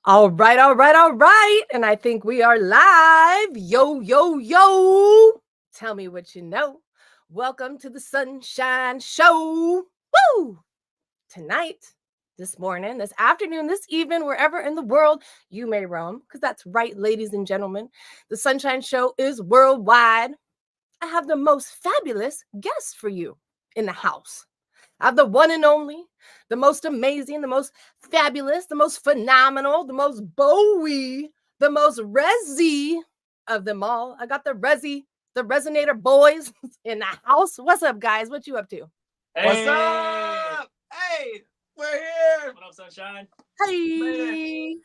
All right, all right, all right. And I think we are live. Yo, yo, yo. Tell me what you know. Welcome to the Sunshine Show. Woo! Tonight, this morning, this afternoon, this evening, wherever in the world you may roam, because that's right, ladies and gentlemen. The Sunshine Show is worldwide. I have the most fabulous guests for you in the house. I have the one and only, the most amazing, the most fabulous, the most phenomenal, the most Bowie, the most Resi of them all. I got the Resinator boys in the house. What's up, guys? What you up to? Hey. What's up? Hey, we're here. What up, Sunshine? Hey.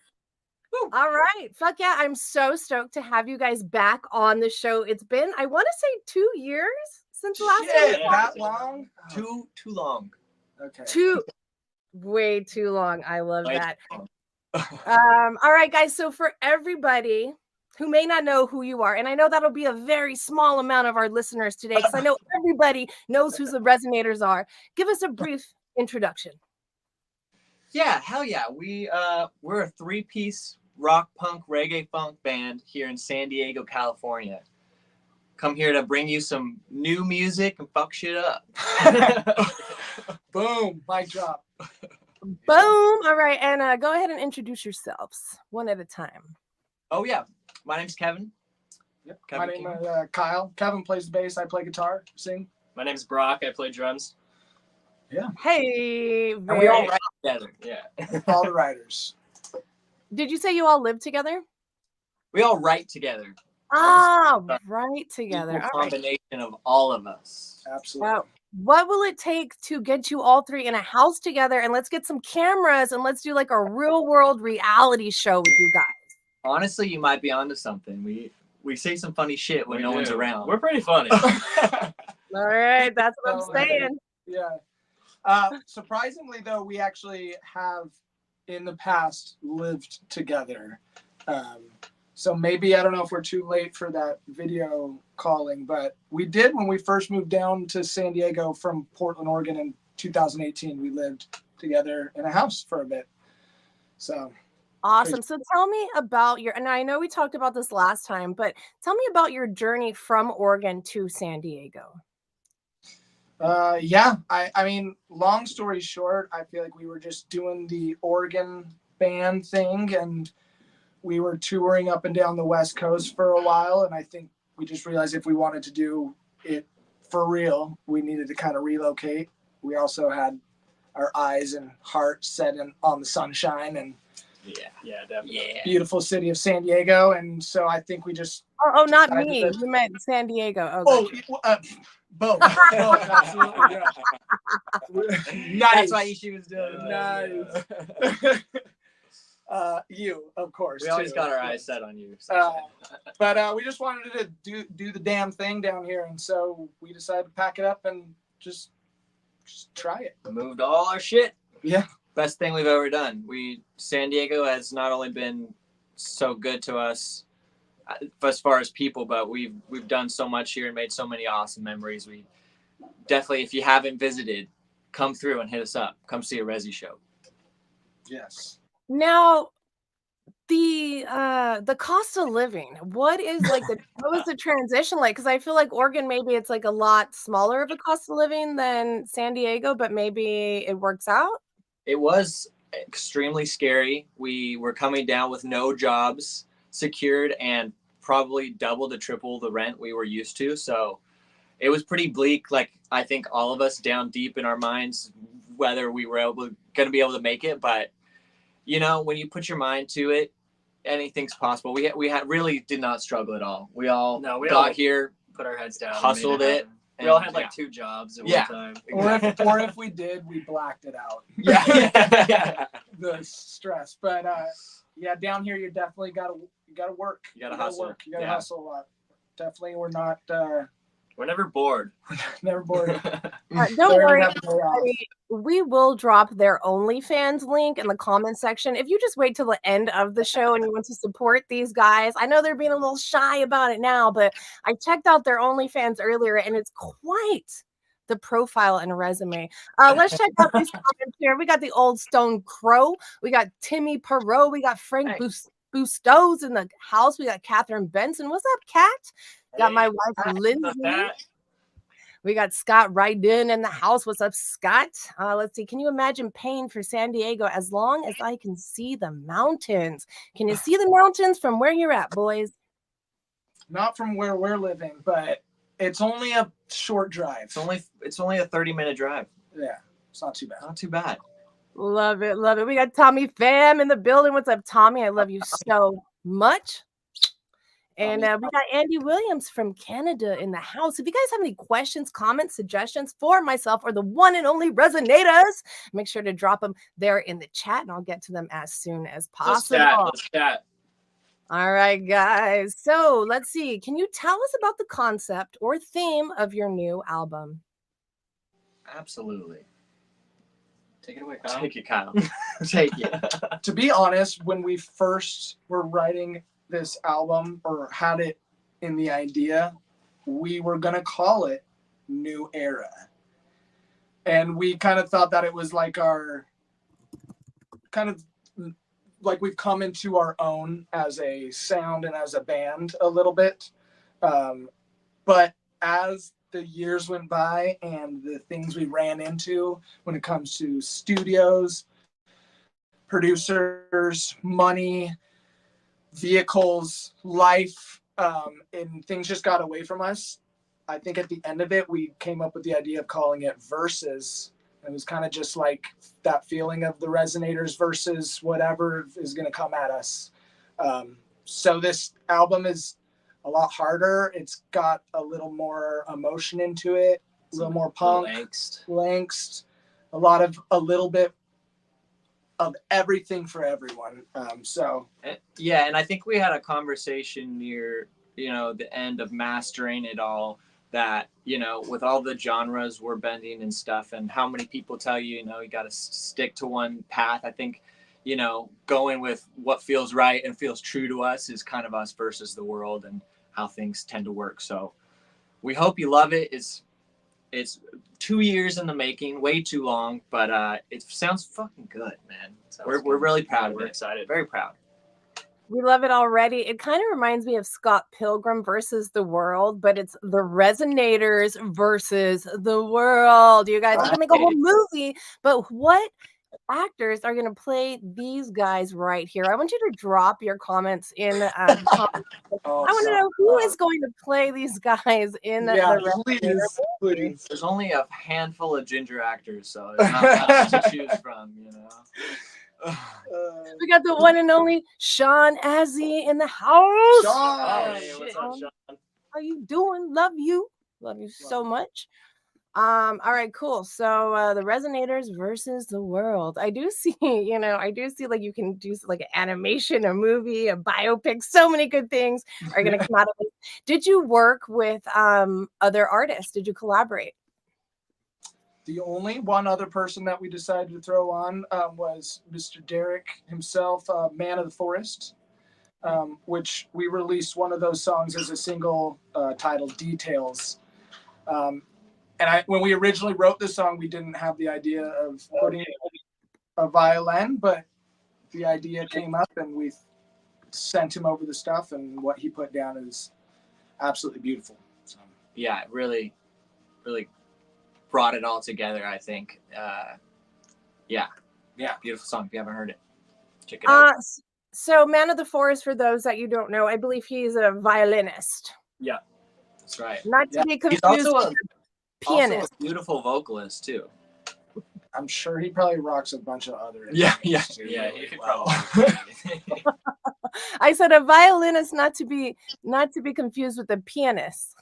All right. Fuck yeah. I'm so stoked to have you guys back on the show. It's been, I want to say 2 years since the last Shit, time. that long? Too long. Okay. Way too long. I love Way that. too All right, guys. So for everybody who may not know who you are, and I know that'll be a very small amount of our listeners today, because I know everybody knows who the Resonators are. Give us a brief introduction. Yeah, hell yeah. We're a three-piece rock punk reggae funk band here in San Diego, California. Come here to bring you some new music and fuck shit up. Boom, mic drop. Boom. All right, and go ahead and introduce yourselves one at a time. Oh yeah, my name's Kevin. Yep. Kevin My name is Kyle. Kevin plays the bass. I play guitar, sing. My name's Brock. I play drums. Yeah. Hey. And we all write together. Yeah. All the writers. Did you say you all live together? We all write together. Ah, right together. Equal All right. combination of all of us. Absolutely. Wow. What will it take to get you all three in a house together, and let's get some cameras and let's do like a real world reality show with you guys? Honestly, you might be onto something. We say some funny shit when no one's around. We're pretty funny. All right, that's what I'm saying. Yeah. Surprisingly, though, we actually have in the past lived together. So maybe, I don't know if we're too late for that video calling, but we did when we first moved down to San Diego from Portland, Oregon in 2018. We lived together in a house for a bit. So Awesome. So tell me about and I know we talked about this last time, but tell me about your journey from Oregon to San Diego. Yeah, I mean, long story short, I feel like we were just doing the Oregon band thing, and we were touring up and down the West Coast for a while, and I think we just realized if we wanted to do it for real, we needed to kind of relocate. We also had our eyes and heart set on the sunshine and Yeah, definitely. beautiful city of San Diego, and so I think we just Oh, not me. You meant San Diego. Both. Both, absolutely. Yeah. Nice. That's why she was doing Nice. You, of course. We always too, got our of eyes course. set on you. But we just wanted to do the damn thing down here, and so we decided to pack it up and just try it. Moved all our shit. Yeah. Best thing we've ever done. San Diego has not only been so good to us as far as people, but we've done so much here and made so many awesome memories. We definitely, if you haven't visited, come through and hit us up. Come see a Resi show. Yes. Now, the cost of living, what was the transition like? Because I feel like Oregon, maybe it's like a lot smaller of a cost of living than San Diego, but maybe it works out. It was extremely scary. We were coming down with no jobs secured and probably double to triple the rent we were used to. So it was pretty bleak. Like, I think all of us down deep in our minds, whether we were going to be able to make it. But, you know, when you put your mind to it, anything's possible. We really did not struggle at all. We got here, put our heads down, hustled it. We all had like 2 jobs at one time. Or if we did, we blacked it out. Yeah. The stress. But yeah, down here you definitely gotta work. You gotta hustle. You gotta hustle a lot. Definitely, we're not. We're never bored. Never bored. Don't worry. We will drop their OnlyFans link in the comment section. If you just wait till the end of the show and you want to support these guys, I know they're being a little shy about it now, but I checked out their OnlyFans earlier and it's quite the profile and resume. Let's check out these comments here. We got the Old Stone Crow. We got Timmy Perot. We got Frank Bustos in the house. We got Catherine Benson. What's up, Kat? Got my wife, Lindsay. We got Scott Ryden in the house. What's up, Scott? Let's see. Can you imagine paying for San Diego as long as I can see the mountains? Can you see the mountains from where you're at, boys? Not from where we're living, but it's only a short drive. It's only a 30-minute drive. Yeah, it's not too bad. Not too bad. Love it, love it. We got Tommy Pham in the building. What's up, Tommy? I love you so much. And we got Andy Williams from Canada in the house. If you guys have any questions, comments, suggestions for myself or the one and only Resinators, make sure to drop them there in the chat, and I'll get to them as soon as possible. Let's chat. All right, guys. So let's see. Can you tell us about the concept or theme of your new album? Absolutely. Take it away, Kyle. Take it, Kyle. Take it. To be honest, when we first were writing this album or had it in the idea, we were going to call it New Era. And we kind of thought that it was like our kind of like we've come into our own as a sound and as a band a little bit. But as the years went by and the things we ran into when it comes to studios, producers, money, vehicles, life, and things just got away from us. I think at the end of it, we came up with the idea of calling it Versus. It was kind of just like that feeling of the Resonators versus whatever is going to come at us. So this album is a lot harder. It's got a little more emotion into it, a little more punk, angst, a little bit of everything for everyone. Yeah, and I think we had a conversation near, the end of mastering it all, that, with all the genres we're bending and stuff, and how many people tell you, you got to stick to one path. I think, going with what feels right and feels true to us is kind of us versus the world and how things tend to work. So we hope you love it. It's 2 years in the making, way too long, but it sounds fucking good, man. We're really proud of it. We're excited. Very proud. We love it already. It kind of reminds me of Scott Pilgrim versus the world, but it's the Resonators versus the world. You guys, we can make a whole movie, but what actors are going to play these guys right here? I want you to drop your comments in the comments. I want to know who is going to play these guys in the Resonators. Please. There's only a handful of ginger actors, so there's not much to choose from, We got the one and only Sean Azzy in the house. Sean! Hey, what's up, Sean? How you doing? Love you so much. All right, cool. So the Resonators versus the world. I do see like you can do like an animation, a movie, a biopic. So many good things are going to come out of it. Did you work with other artists? Did you collaborate? The only one other person that we decided to throw on was Mr. Derek himself, Man of the Forest, which we released one of those songs as a single titled Details. And when we originally wrote this song, we didn't have the idea of putting a violin, but the idea came up and we sent him over the stuff, and what he put down is absolutely beautiful. So. Yeah, it really, really brought it all together, I think. Yeah, beautiful song. If you haven't heard it, check it out. So Man of the Forest, for those that you don't know, I believe he's a violinist. Yeah, that's right. Not to be confused with pianist. Also a beautiful vocalist too. I'm sure he probably rocks a bunch of other. Yeah. He could probably. I said a violinist, not to be confused with a pianist.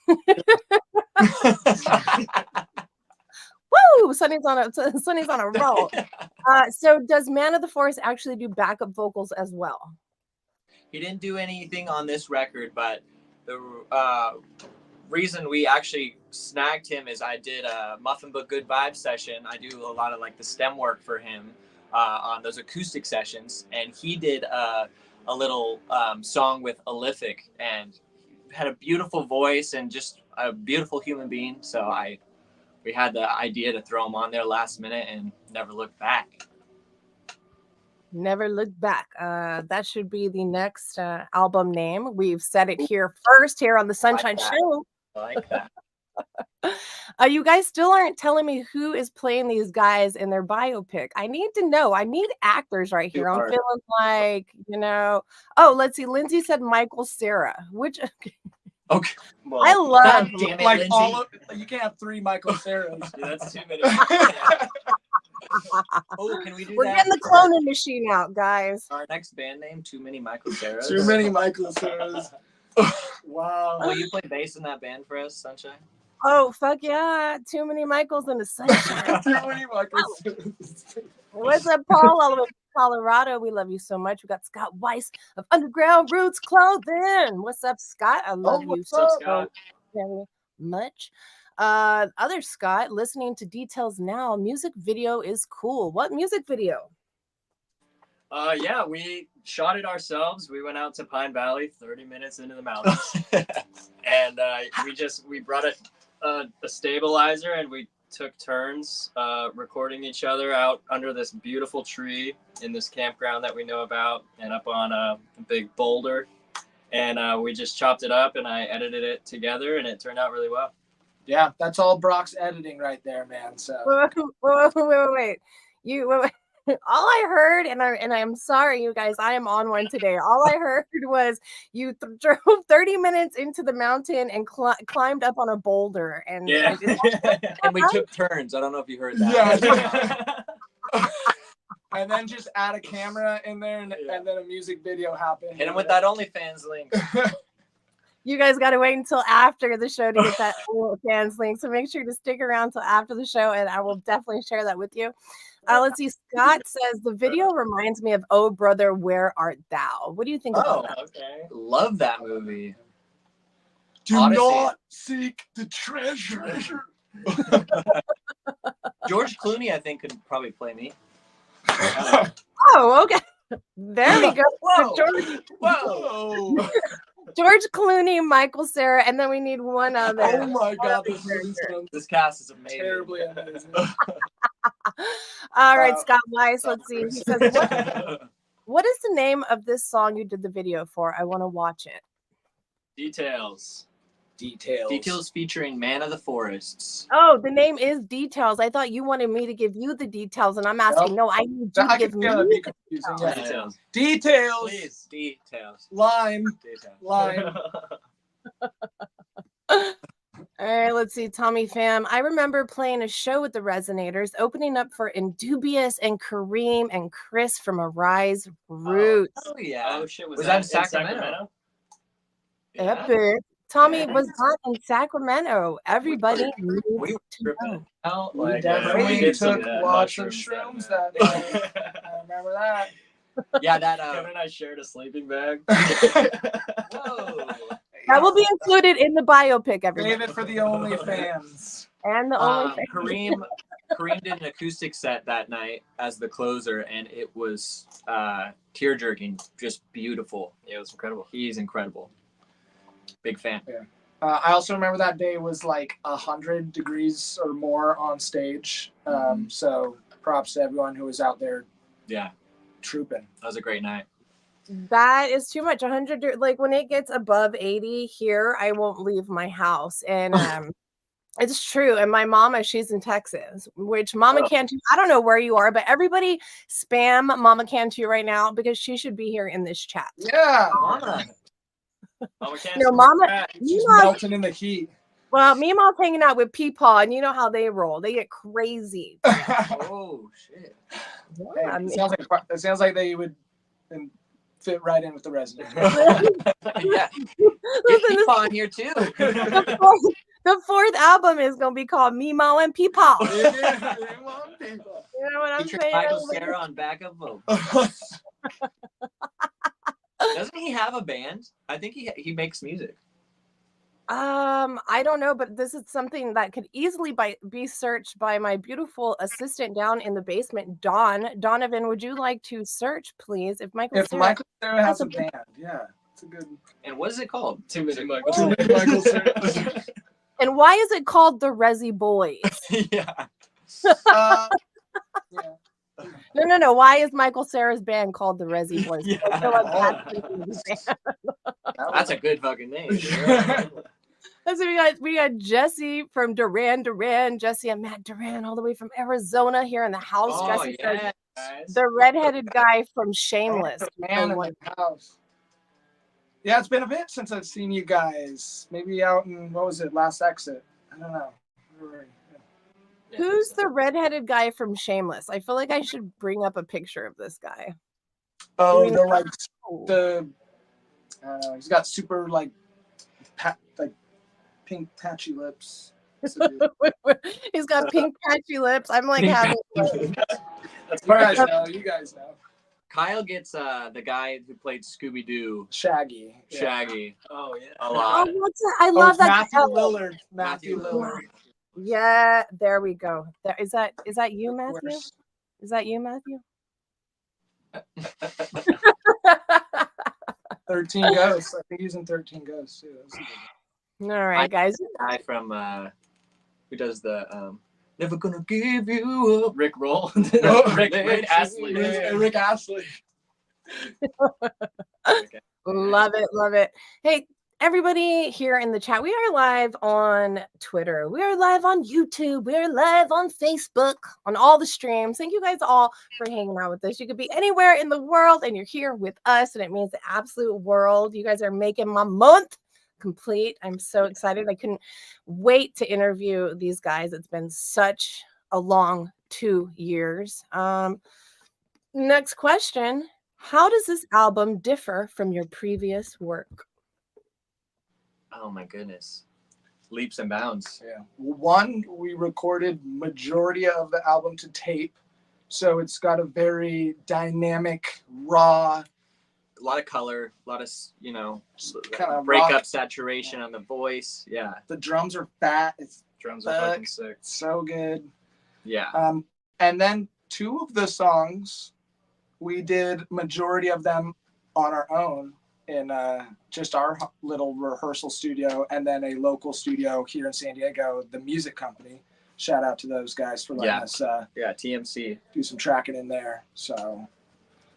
Woo! Sonny's on a roll. So does Man of the Forest actually do backup vocals as well? He didn't do anything on this record, but the reason we actually snagged him is I did a Muffin But Good Vibes session. I do a lot of like the stem work for him on those acoustic sessions, and he did a little song with Alific, and had a beautiful voice and just a beautiful human being. So I we had the idea to throw them on there last minute and never looked back. Never Look Back. That should be the next album name. We've said it here first here on the Sunshine that. Show. I like that. You guys still aren't telling me who is playing these guys in their biopic. I need to know. I need actors right here. I'm feeling like, oh, let's see. Lindsay said Michael Cera, which Okay. Well, I love. damn it, Like Lindsay. you can't have 3 Michael Ceras. Yeah, that's too many. Oh, can we do We're that? getting the cloning machine out, guys. Our next band name, Too Many Michael Ceras. Too many Michael Ceras. Wow. Will you play bass in that band for us, Sunshine? Oh, fuck yeah. Too many Michaels in the sunshine. Too many Michael Ceras. What's up, Paul? All the way from Colorado. We love you so much. We got Scott Weiss of Underground Roots Clothing. What's up, Scott? I love you what's so up, Scott? very much. Other Scott, listening to Details Now. Music video is cool. What music video? Yeah, we shot it ourselves. We went out to Pine Valley, 30 minutes into the mountains, and we brought a stabilizer, and we took turns recording each other out under this beautiful tree in this campground that we know about, and up on a big boulder, and we just chopped it up, and I edited it together, and it turned out really well. Yeah, that's all Brock's editing right there, man. So Wait. All I heard, and I'm sorry, you guys, I am on one today. All I heard was you drove 30 minutes into the mountain and climbed up on a boulder. And Yeah. And we took turns. I don't know if you heard that. Yeah. And then just add a camera in there, and then a music video happened. Hit him with that OnlyFans link. You guys got to wait until after the show to get that fans link. So make sure to stick around till after the show, and I will definitely share that with you. Let's see. Scott says the video reminds me of "Oh Brother, Where Art Thou?" What do you think about that? Okay. Love that movie. Do Odyssey. not seek the treasure. George Clooney, I think, could probably play me. Oh, okay. There we go. Whoa. George, Whoa. George Clooney, Michael Cera, and then we need one other. Oh my God, this movie sounds This cast is amazing. terribly amazing. All right, Scott Weiss. Let's see. He says, what is the name of this song you did the video for? I want to watch it. Details. Details featuring Man of the Forests. Oh, the name is Details. I thought you wanted me to give you the details, and I'm asking. No, I need you to give me. That'd be the confusing. details. Yeah. Details. Details. Please. Details. Line. Details. Line. All right, let's see. Tommy Pham. I remember playing a show with the Resinators, opening up for Indubious and Kareem and Chris from Arise Roots. Oh, yeah. Oh shit! Was that in Sacramento? Epic. Tommy was not in Sacramento. Everybody needs We were to tripping know. out. We Like, definitely did some took of that lots of mushrooms shrooms that that night. I remember that. Yeah, that. Kevin and I shared a sleeping bag. Whoa. That will be included in the biopic, everybody. Save it for the OnlyFans. And the only Kareem did an acoustic set that night as the closer, and it was tear jerking, just beautiful. Yeah, it was incredible. He's incredible. Big fan. I also remember that day was like 100 degrees or more on stage. So props to everyone who was out there Yeah, trooping. that was a great night. That is too much. 100, like when it gets above 80 here, I won't leave my house. And it's true. And my mama, she's in Texas, which Mama Cantu, I don't know where you are, but everybody spam Mama Cantu right now because she should be here in this chat. Yeah. Mama. Mama can't. No, Mama, She's Meemaw, melting in the heat. well, Meemaw's hanging out with Peepaw, and you know how they roll. They get crazy. Oh shit. Hey, Yeah, it sounds like they would fit right in with the residents. Yeah. Get people on here too. the fourth album is going to be called Meemaw and Peepaw. Yeah, You know what I'm Featuring saying? Michael Cera on backup vocals. Doesn't he have a band? I think he makes music. I don't know, but this is something that could easily be searched by my beautiful assistant down in the basement, Donovan. Would you like to search, please? If Michael Cera has a band, yeah, it's a good. And what is it called? Too many Too Michael. many Michael Cera. And why is it called the Resi Boys? Yeah. Yeah. No. Why is Michael Cera's band called the Resi Boys? Yeah. I feel like that's gonna be the band. That's a good fucking name. Dude. So we got Jesse from Duran. Jesse and Matt Duran, all the way from Arizona, here in the house. Oh, Jesse says yeah, guys. the redheaded guy from Shameless. Man in the house. Yeah, it's been a bit since I've seen you guys. Maybe out in, what was it, Last Exit? I don't know. Who's the redheaded guy from Shameless? I feel like I should bring up a picture of this guy. Oh, Do we the know? like the I don't know. He's got super like pink patchy lips. He's got pink patchy lips. I'm like having. That's you guys know. Kyle gets the guy who played Scooby Doo, Shaggy. Shaggy. Oh yeah. A lot. Oh, what's that? I love that. Matthew color. Lillard. Matthew Lillard. Yeah, there we go. There is that you, Matthew? Is that you, Matthew? 13 Ghosts. I think he's in 13 Ghosts too. All right, guys. Guy from who does the Never Gonna Give You Up. Rick Roll. Oh, Rick Astley. Rick Astley. Love it. Hey, everybody here in the chat, we are live on Twitter. We are live on YouTube. We are live on Facebook, on all the streams. Thank you guys all for hanging out with us. You could be anywhere in the world and you're here with us, and it means the absolute world. You guys are making my month complete. I'm so excited. I couldn't wait to interview these guys. It's been such a long 2 years. Next question. How does this album differ from your previous work? Oh my goodness. Leaps and bounds. Yeah. One, we recorded majority of the album to tape. So it's got a very dynamic, raw, A lot of color, a lot of, kind of break rock. up saturation on the voice. Yeah. The drums are fat. It's Drums are fucking sick. so good. Yeah. And then 2 of the songs, we did majority of them on our own in just our little rehearsal studio, and then a local studio here in San Diego, the Music Company. Shout out to those guys for letting us TMC. do some tracking in there. So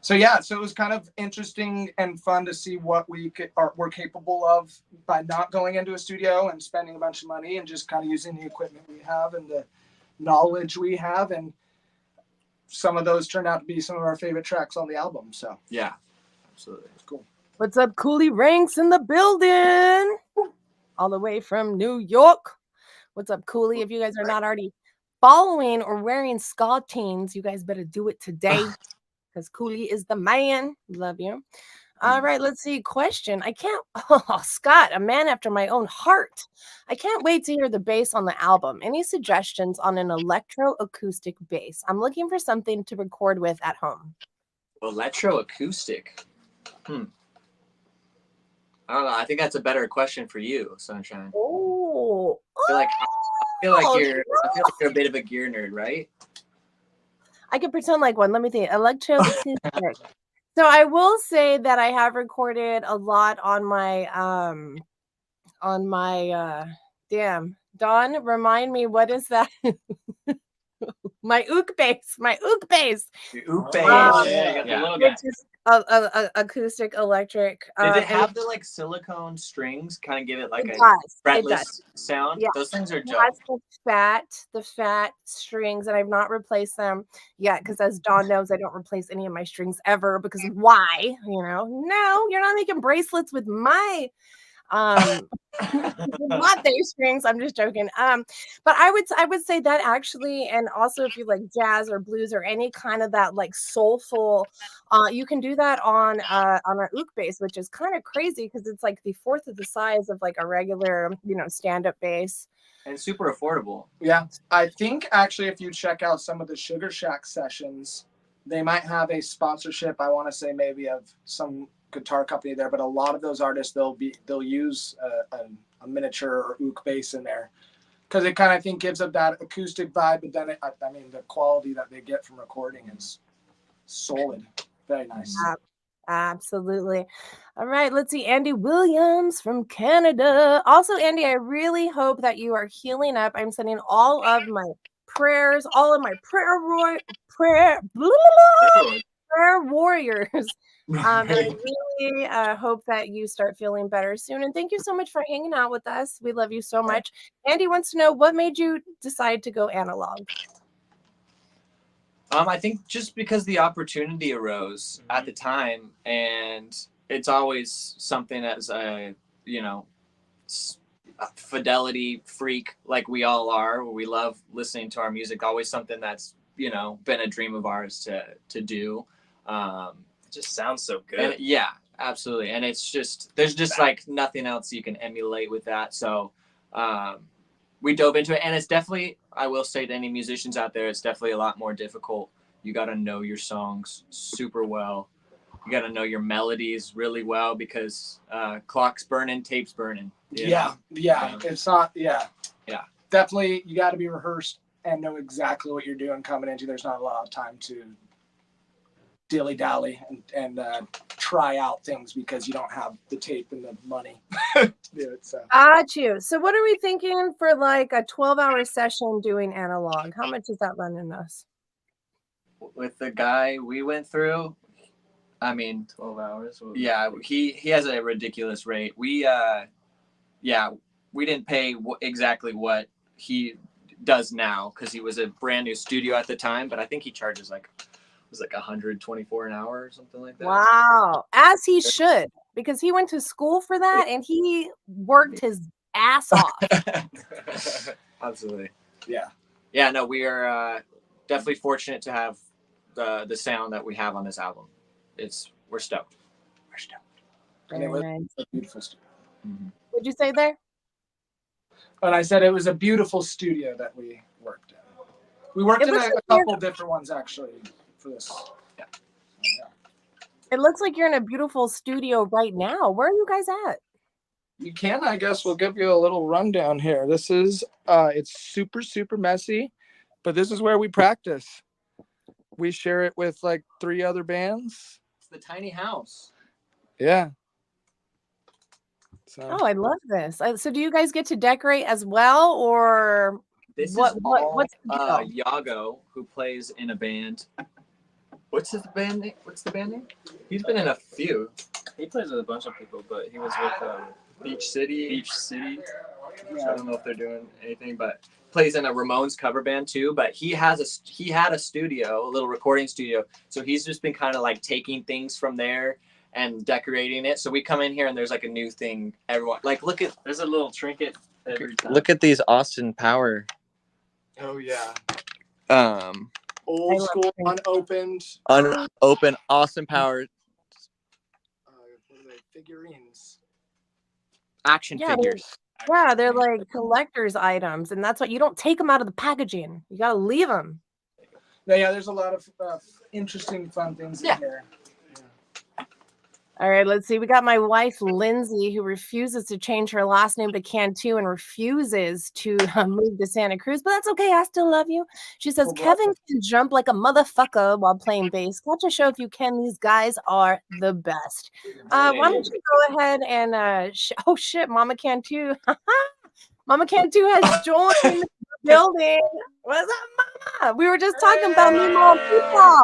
it was kind of interesting and fun to see what we're capable of by not going into a studio and spending a bunch of money, and just kind of using the equipment we have and the knowledge we have. And some of those turned out to be some of our favorite tracks on the album. So Yeah. Absolutely. it's cool. What's up, Cooley Ranks in the building? All the way from New York. What's up, Cooley? If you guys are not already following or wearing Scottines, you guys better do it today, because Cooley is the man. Love you. All right, let's see. Question. Scott, a man after my own heart. I can't wait to hear the bass on the album. Any suggestions on an electro-acoustic bass? I'm looking for something to record with at home. Electroacoustic. I don't know. I think that's a better question for you, Sunshine. Oh. I feel like you're a bit of a gear nerd, right? I can pretend like one. Let me think. Electroacoustic. So I will say that I have recorded a lot on my damn. Dawn, remind me, what is that? My ook bass. The oop Oh, bass. yeah, you got the little guy. Which is acoustic electric. Did it and have the silicone strings kind of give it like it a does. It fretless does. sound? Yeah. Those things are It dope. has the fat strings, and I've not replaced them yet, because as Dawn knows, I don't replace any of my strings ever, because why? No, you're not making bracelets with my not bass strings. I'm just joking. But I would say that actually, and also if you like jazz or blues or any kind of that like soulful, you can do that on an ook bass, which is kind of crazy because it's like the fourth of the size of like a regular stand-up bass. And super affordable. Yeah, I think actually if you check out some of the Sugar Shack sessions, they might have a sponsorship. I want to say maybe of some guitar company there, but a lot of those artists they'll use a miniature or ook bass in there, because it kind of, I think, gives up that acoustic vibe. But then the quality that they get from recording is solid, very nice. Absolutely. All right, let's see. Andy Williams from Canada. Also, Andy, I really hope that you are healing up. I'm sending all of my prayers, all of my prayer, blah, blah, blah, prayer warriors. And I really hope that you start feeling better soon. And thank you so much for hanging out with us. We love you so much. Andy wants to know, what made you decide to go analog? I think just because the opportunity arose at the time, and it's always something as a, you know, a fidelity freak like we all are. We love listening to our music. Always something that's, you know, been a dream of ours to do. It just sounds so good. And yeah, absolutely. And it's just, there's just like nothing else you can emulate with that. So we dove into it, and it's definitely, I will say to any musicians out there, it's definitely a lot more difficult. You got to know your songs super well. You got to know your melodies really well, because clock's burning, tape's burning. Yeah. It's not. Yeah. Definitely, you got to be rehearsed and know exactly what you're doing coming into. There's not a lot of time to dilly dally and try out things because you don't have the tape and the money to do it. So. Got you. So what are we thinking for like a 12-hour session doing analog? How much is that running us? With the guy we went through, I mean, 12 hours. yeah, he has a ridiculous rate. We we didn't pay exactly what he does now, because he was a brand new studio at the time, but I think he charges like, it was like $124 an hour or something like that. Wow. As he should, because he went to school for that and he worked his ass off. Absolutely. Yeah. No, we are definitely fortunate to have the sound that we have on this album. We're stoked. And it was Very nice. a beautiful studio. Mm-hmm. What'd you say there? And I said it was a beautiful studio that we worked in. We worked in a couple different ones actually for this. Yeah. It looks like you're in a beautiful studio right now. Where are you guys at? You can, I guess we'll give you a little rundown here. This is it's super, super messy, but this is where we practice. We share it with like 3 other bands. It's the tiny house. Yeah. So. Oh, I love this. So do you guys get to decorate as well, or what's the deal? Yago, who plays in a band. What's the band name? He's been in a few. He plays with a bunch of people, but he was with Beach City. Yeah. I don't know if they're doing anything, but plays in a Ramones cover band too. But he had a studio, a little recording studio. So he's just been kind of like taking things from there and decorating it. So we come in here and there's like a new thing. Everyone, like, there's a little trinket every time. Look at these Austin Power. Oh yeah. Old school, unopened. Unopened Austin Power What are they? Figurines. action figures. Yeah, they're like collector's items, and that's what you don't take them out of the packaging. You gotta leave them. No, yeah, there's a lot of interesting, fun things in here. All right, let's see. We got my wife, Lindsay, who refuses to change her last name to Cantu and refuses to move to Santa Cruz, but that's okay. I still love you. She says, Kevin can jump like a motherfucker while playing bass. Catch a show if you can. These guys are the best. Why don't you go ahead and, oh shit, Mama Cantu. Mama Cantu has joined the building. What's up, Mama? We were just talking about me, Mom, people.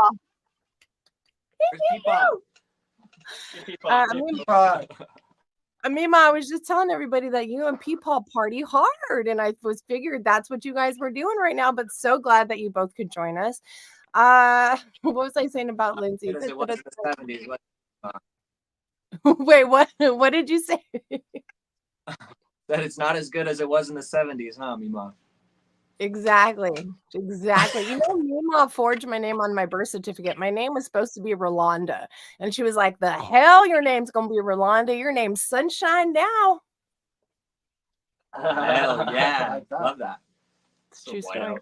Amima, I was just telling everybody that you and Peepaw party hard, and I was figured that's what you guys were doing right now, but so glad that you both could join us. What was I saying about Lindsay? It was in the 70s. Wait, what did you say? That it's not as good as it was in the 70s, huh, Mima? Exactly. You know, Mima forged my name on my birth certificate. My name was supposed to be Rolanda. And she was like, the hell, your name's going to be Rolanda. Your name's Sunshine now. Hell yeah. Love that. True story.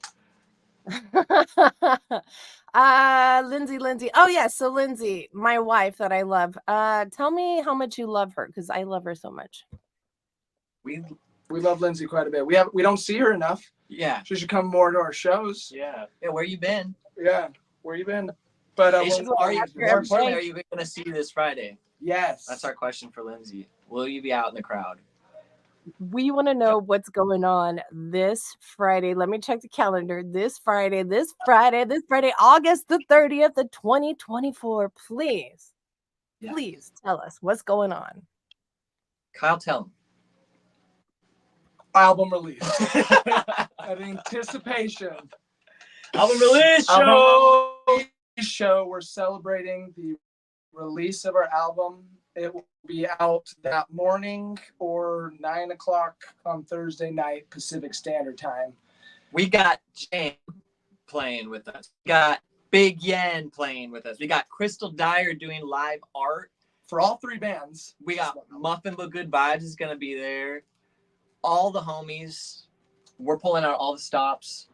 Lindsay. Oh, yeah. So, Lindsay, my wife that I love, tell me how much you love her, because I love her so much. We love Lindsay quite a bit. We don't see her enough. Yeah. She should come more to our shows. Yeah. Where you been? Yeah. Where you been? But Patience, we'll are you, after more every importantly, day. are you going to see this Friday? yes. That's our question for Lindsay. Will you be out in the crowd? We want to know what's going on this Friday. Let me check the calendar. This Friday, August the 30th of 2024. Please, Yeah. please tell us what's going on. Kyle, tell him. Album release. An anticipation. Album release Album show. release show. We're celebrating the release of our album. It will be out that morning or 9 o'clock on Thursday night Pacific Standard Time. We got Jam playing with us. We got Big Yen playing with us. We got Crystal Dyer doing live art. For all three bands. We got Muffin But Good Vibes is going to be there. All the homies. We're pulling out all the stops.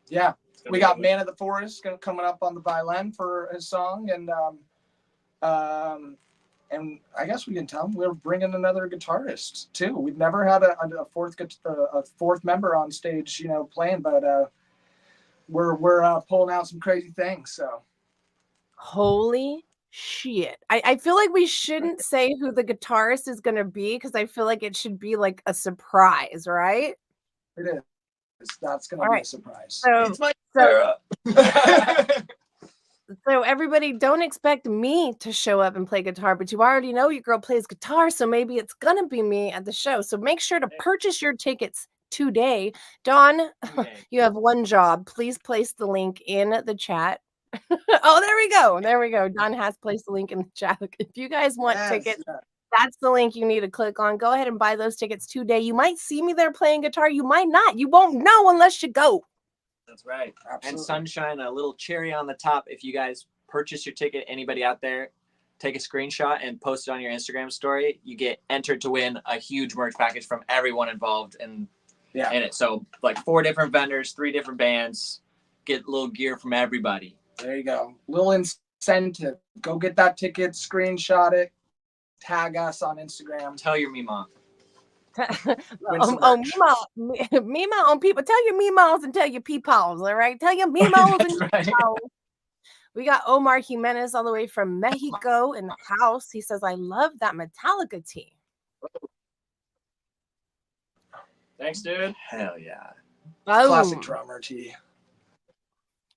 Yeah. We got Man of the Forest coming up on the violin for his song. And I guess we can tell him we're bringing another guitarist too. We've never had a fourth member on stage, you know, playing, but we're pulling out some crazy things. So Holy shit. I feel like we shouldn't say who the guitarist is going to be because I feel like it should be like a surprise, right? it is. That's going to All be right. a surprise. So, It's my so everybody don't expect me to show up and play guitar, but you already know your girl plays guitar, so maybe it's going to be me at the show. So make sure to purchase your tickets today. Dawn, you have one job. Please place the link in the chat. Oh, there we go. There we go. Don has placed the link in the chat. If you guys want tickets, that's the link you need to click on. Go ahead and buy those tickets today. You might see me there playing guitar. You might not. You won't know unless you go. That's right. Absolutely. And Sunshine, a little cherry on the top. If you guys purchase your ticket, anybody out there, take a screenshot and post it on your Instagram story. You get entered to win a huge merch package from everyone involved in it. So like 4 different vendors, 3 different bands, get a little gear from everybody. There you go. Little incentive. Go get that ticket, screenshot it, tag us on Instagram. Tell your Mima. Mima on people. Tell your Mimos and tell your peepaws, all right? Tell your Mimos and your peepaws. We got Omar Jimenez all the way from Mexico in the house. He says, I love that Metallica tee. Thanks, dude. Hell yeah. Classic drummer tee.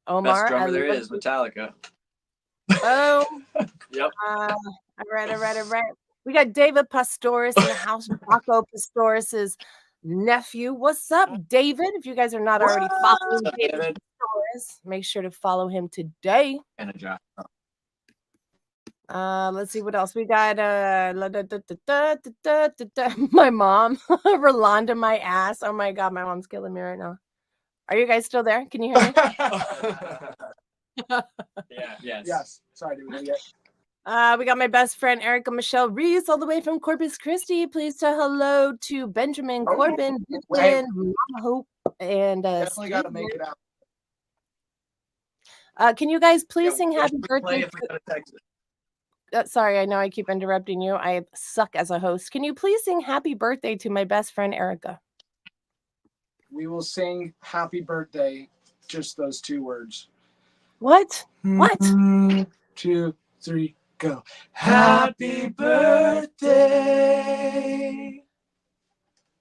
Omar, best drummer there is, Metallica. Oh. Yep. All right. We got David Pastoris in the house. Paco Pastoris's nephew. What's up, David? If you guys are not already following David Pastoris, make sure to follow him today. And a job. Let's see what else we got. My mom, Rolanda, my ass. Oh my god, my mom's killing me right now. Are you guys still there? Can you hear me? Yeah. Yes. Sorry, didn't hear yet. We got my best friend Erica Michelle Reese all the way from Corpus Christi. Please say hello to Benjamin Corbin, Mama Hope, and definitely got to make it out. Can you guys please sing happy birthday? To... Sorry, I know I keep interrupting you. I suck as a host. Can you please sing happy birthday to my best friend Erica? We will sing happy birthday, just those 2 words. What? What? 1, 2, 3, go. Happy birthday.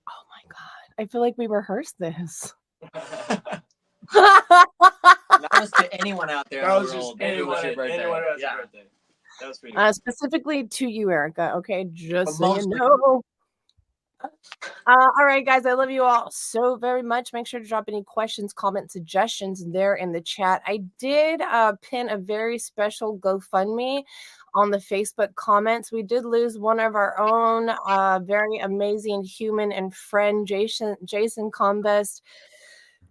Oh my god. I feel like we rehearsed this. That was to anyone out there. That was just anyone your birthday. Anyone who has a birthday. That was pretty Specifically to you, Erica. Okay, just so you know. All right, guys, I love you all so very much. Make sure to drop any questions, comments, suggestions there in the chat. I did pin a very special GoFundMe on the Facebook comments. We did lose one of our own very amazing human and friend, Jason Combest.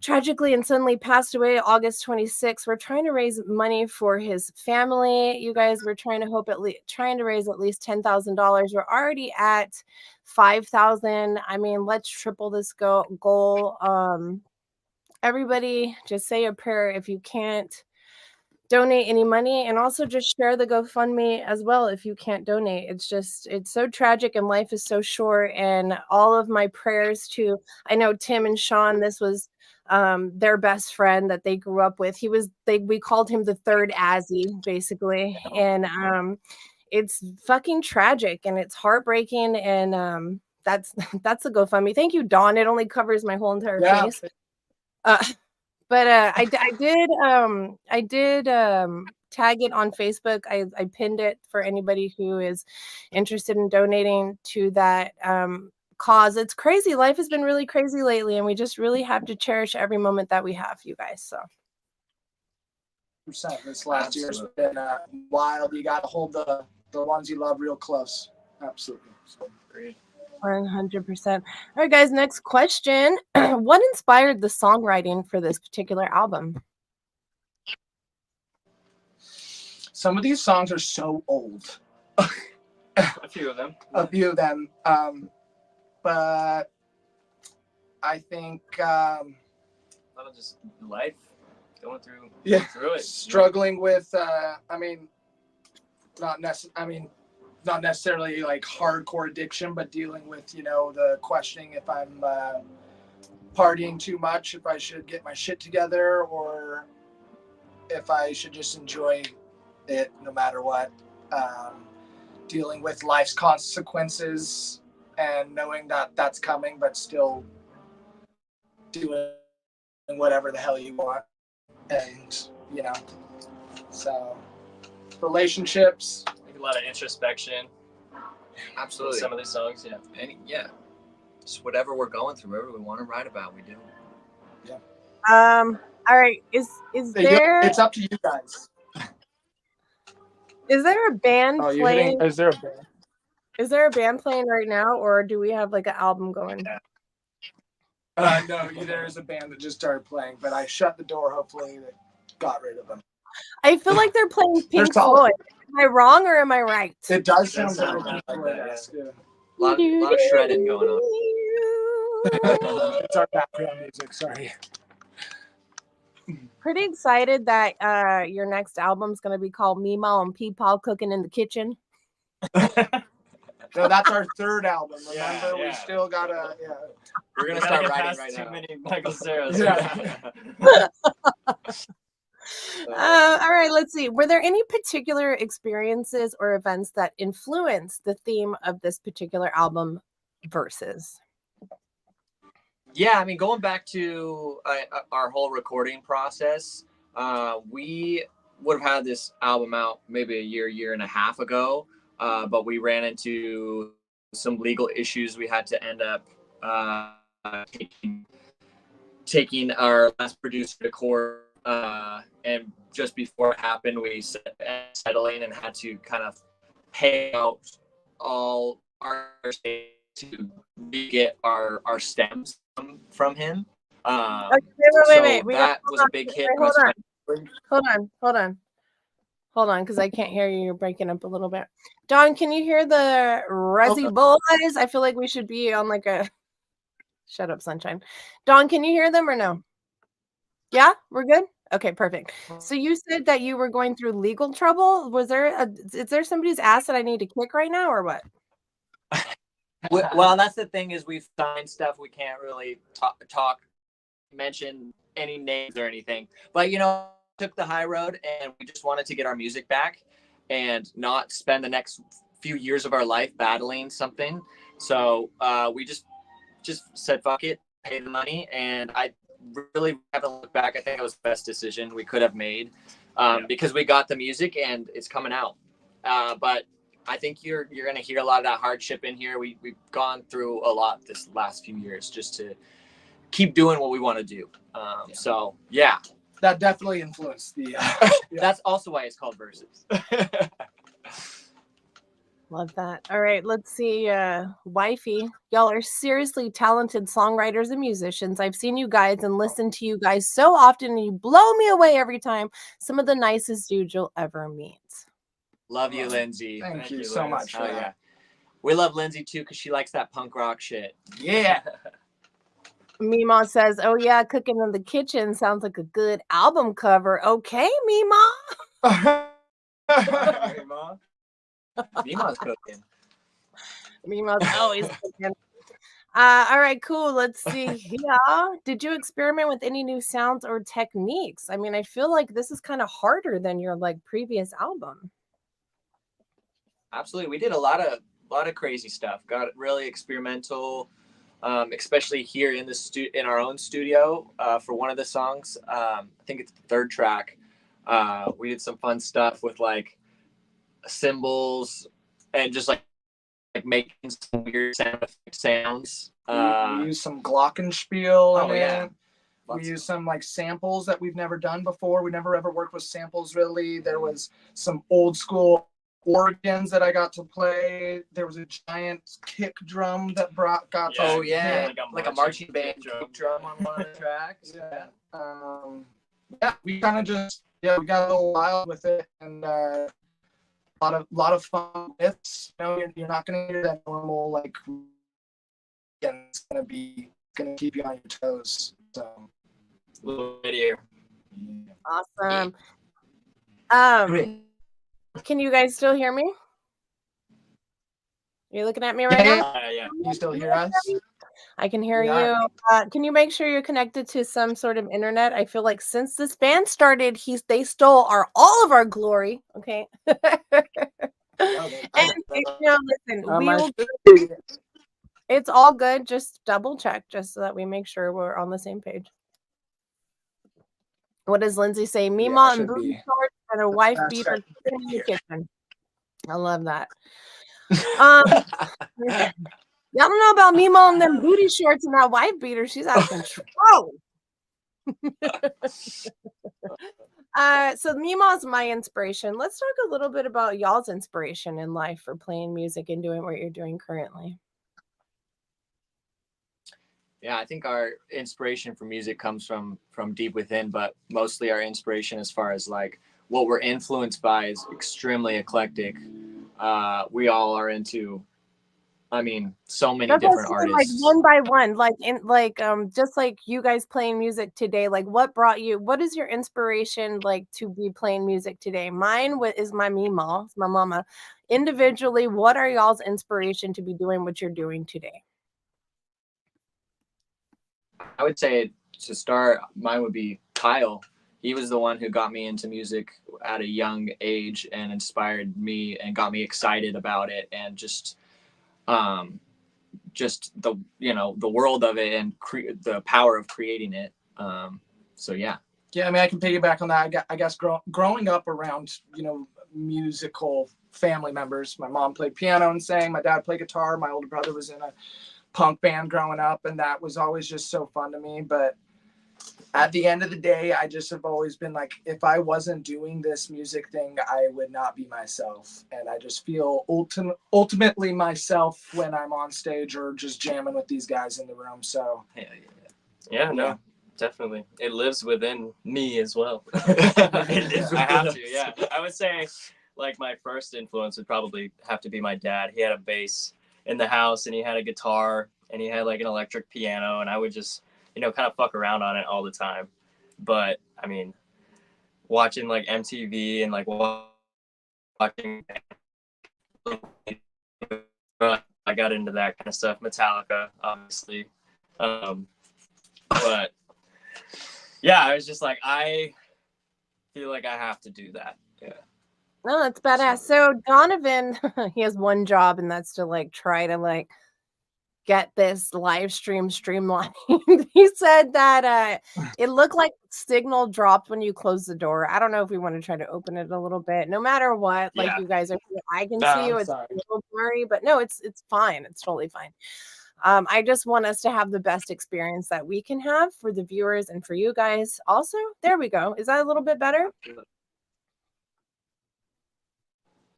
Tragically and suddenly passed away August 26th. We're trying to raise money for his family. You guys, we're trying to raise at least $10,000. We're already at 5,000. I mean, let's triple this goal. Everybody just say a prayer if you can't. donate any money, and also just share the GoFundMe as well if you can't donate. It's so tragic and life is so short. And all of my prayers to, I know Tim and Sean, this was their best friend that they grew up with. We called him the third Azzy, basically. And it's fucking tragic and it's heartbreaking. And that's that's the GoFundMe. Thank you, Dawn. It only covers my whole entire face. But I did tag it on Facebook. I pinned it for anybody who is interested in donating to that cause. It's crazy. Life has been really crazy lately, and we just really have to cherish every moment that we have, you guys. So. This last year's been wild. You got to hold the ones you love real close. Absolutely. So, Great. 100%. All right, guys, next question. What inspired the songwriting for this particular album? Some of these songs are so old. A few of them. But I think A lot of just life, going through it. Struggling with not necessarily like hardcore addiction, but dealing with, the questioning if I'm partying too much, if I should get my shit together, or if I should just enjoy it no matter what. Dealing with life's consequences and knowing that that's coming, but still doing whatever the hell you want. And, so relationships. Like a lot of introspection. Absolutely. Some of these songs, yeah. And just whatever we're going through, whatever we want to write about, we do. Yeah. All right. Is there? It's up to you guys. Is there a band playing? Is there a band? Is there a band playing right now, or do we have like an album going? No, there is a band that just started playing, but I shut the door. Hopefully, they got rid of them. I feel like they're playing Pink solid. Floyd. Am I wrong or am I right? It does sound sound very like Pink that, Floyd-esque, yeah. A lot of shredding going on. It's our background music. Sorry. Pretty excited that your next album's gonna be called Meemaw and Peepaw Cooking in the Kitchen. No, that's our third album. Remember, Yeah. we still gotta. Yeah. We're gonna We gotta start get writing past right too now. many Michael Cera's. Yeah. All right, let's see. Were there any particular experiences or events that influenced the theme of this particular album, Verses? Yeah, I mean, going back to our whole recording process, we would have had this album out maybe a year and a half ago, but we ran into some legal issues. We had to end up taking our last producer to court, and just before it happened, we settling and had to kind of pay out all our to get our stems from him. Okay, wait. That was a big hit. Hold on, because I can't hear you. You're breaking up a little bit. Dawn, can you hear the Resi Boys? I feel like we should be on like a... Shut up, Sunshine. Dawn, can you hear them or no? Yeah, we're good? Okay, perfect. So you said that you were going through legal trouble. Is there somebody's ass that I need to kick right now or what? Well, that's the thing, is we've signed stuff. We can't really mention any names or anything. But, took the high road, and we just wanted to get our music back and not spend the next few years of our life battling something. So we just said, fuck it, pay the money. And I really haven't looked back. I think it was the best decision we could have made, because we got the music and it's coming out. But I think you're going to hear a lot of that hardship in here. We've gone through a lot this last few years just to keep doing what we want to do. So, yeah. That definitely influenced the... That's also why it's called Verses. Love that. All right, let's see. Wifey, y'all are seriously talented songwriters and musicians. I've seen you guys and listened to you guys so often, and you blow me away every time. Some of the nicest dudes you'll ever meet. Love you, Lindsay. Thank you so much. Oh, yeah. We love Lindsay, too, because she likes that punk rock shit. Yeah. Mima says, "Oh yeah, cooking in the kitchen sounds like a good album cover." Okay, Mima. Mima. Mima's cooking. Mima's always cooking. All right, cool. Let's see here. Did you experiment with any new sounds or techniques? I mean, I feel like this is kind of harder than your like previous album. Absolutely, we did a lot of crazy stuff. Got really experimental, especially here in the in our own studio for one of the songs. I think it's the third track. We did some fun stuff with like cymbals and just like making some weird sound effect sounds. We use some glockenspiel in it. Yeah. We use some like samples that we've never done before. We never ever worked with samples really. There was some old school organs that I got to play. There was a giant kick drum that got like a marching band kick drum on one of the tracks. We kind of just we got a little wild with it, and a lot of fun bits. You know, you're not gonna hear that normal like. It's gonna keep you on your toes. So Little video. Awesome. Can you guys still hear me? You're looking at me right now? Yeah. You still hear us? I can hear you. Can you make sure you're connected to some sort of internet? I feel like since this band started, they stole all of our glory. Okay. And listen, it's all good. Just double check just so that we make sure we're on the same page. What does Lindsay say? Mima and booty shorts and a wife beater in the kitchen. I love that. Y'all don't know about Mima and them booty shorts and that wife beater. She's out of control. So Mima's my inspiration. Let's talk a little bit about y'all's inspiration in life for playing music and doing what you're doing currently. Yeah, I think our inspiration for music comes from deep within, but mostly our inspiration as far as like what we're influenced by is extremely eclectic. We all are into, I mean, so many different artists. Like one by one, just like you guys playing music today. Like, what is your inspiration like to be playing music today? Mine is my Mima, my mama. Individually, what are y'all's inspiration to be doing what you're doing today? I would say to start, mine would be Kyle. He was the one who got me into music at a young age and inspired me and got me excited about it, and just the the world of it and the power of creating it. So yeah. Yeah, I mean, I can piggyback on that. I guess growing up around musical family members. My mom played piano and sang. My dad played guitar. My older brother was in a punk band growing up, and that was always just so fun to me. But at the end of the day, I just have always been like, if I wasn't doing this music thing, I would not be myself. And I just feel ultimately myself when I'm on stage or just jamming with these guys in the room. So no, definitely, it lives within me as well. I have to. Yeah, I would say like my first influence would probably have to be my dad. He had a bass in the house, and he had a guitar, and he had like an electric piano, and I would just kind of fuck around on it all the time. But I mean, watching like MTV and like watching, I got into that kind of stuff. Metallica, obviously, but yeah, I was just like, I feel like I have to do that. Yeah. No, that's badass. So Donovan, he has one job, and that's to like try to like get this live stream streamlined. He said that it looked like signal dropped when you closed the door. I don't know if we want to try to open it a little bit. No matter what, like you guys are, I can see you. It's a little blurry, but no, it's fine. It's totally fine. I just want us to have the best experience that we can have for the viewers and for you guys. Also, there we go. Is that a little bit better?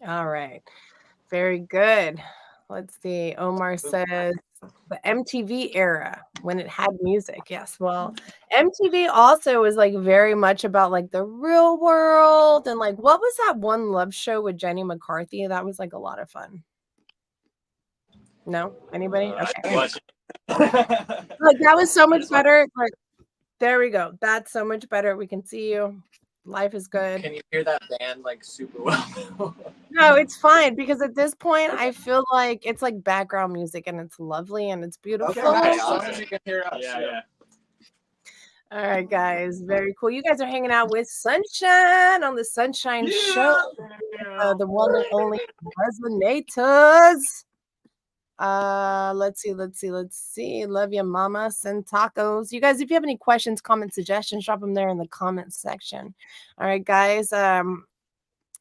All right. Very good. Let's see. Omar says the MTV era when it had music. Yes. Well, MTV also was like very much about like the real world. And like, what was that one love show with Jenny McCarthy? That was like a lot of fun. No? Anybody? I Okay. watch Look, that was so I much just want- better. Like, there we go. That's so much better. We can see you. Life is good. Can you hear that band like super well? No, it's fine because at this point I feel like it's like background music and it's lovely and it's Okay, beautiful. nice. As long awesome. as you can hear us. yeah, yeah. All right, guys, very cool. You guys are hanging out with Sunshine on the Sunshine Show, the one and only Resonators. Let's see. Love you, mama. Send tacos. You guys, if you have any questions, comments, suggestions, drop them there in the comments section. All right, guys.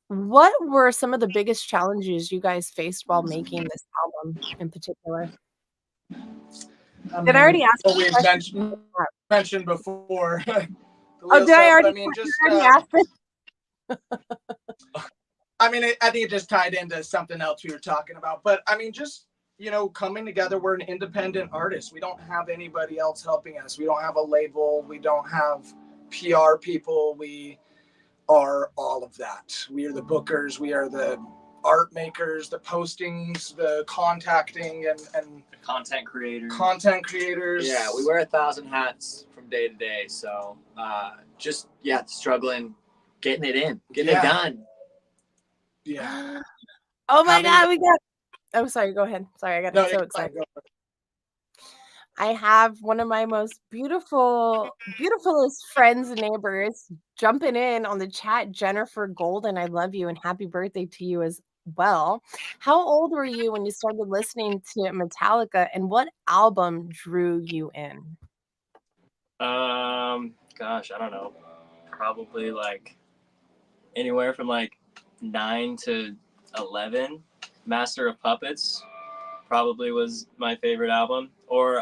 What were some of the biggest challenges you guys faced while making this album in particular? Did I already ask what you we a question? mentioned before. Oh, did I already, ask it? I mean, I think it just tied into something else we were talking about. But I mean, just, coming together, we're an independent artist. We don't have anybody else helping us. We don't have a label. We don't have PR people. We are all of that. We are the bookers. We are the art makers, the postings, the contacting, and The content creator. content creators. Yeah, we wear 1,000 hats from day to day. So just struggling, getting it in, getting it done. Yeah. Oh my Having- God, we got. Oh, sorry. Go ahead. Sorry, I got so excited. I have one of my most beautifulest friends and neighbors jumping in on the chat. Jennifer Golden, I love you and happy birthday to you as well. How old were you when you started listening to Metallica, and what album drew you in? Gosh, I don't know. Probably like anywhere from like 9 to 11. Master of Puppets probably was my favorite album, or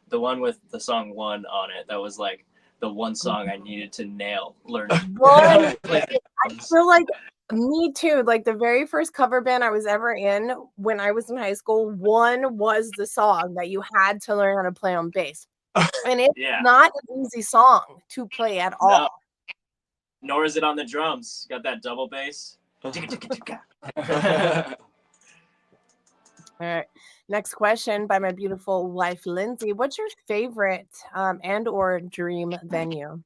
the one with the song "One" on it. That was like the one song I needed to nail learning. One, I feel like me too. Like the very first cover band I was ever in when I was in high school, One was the song that you had to learn how to play on bass. And it's Yeah. not an easy song to play at all. No. Nor is it on the drums. Got that double bass. All right. Next question by my beautiful wife, Lindsay. What's your favorite and or dream venue?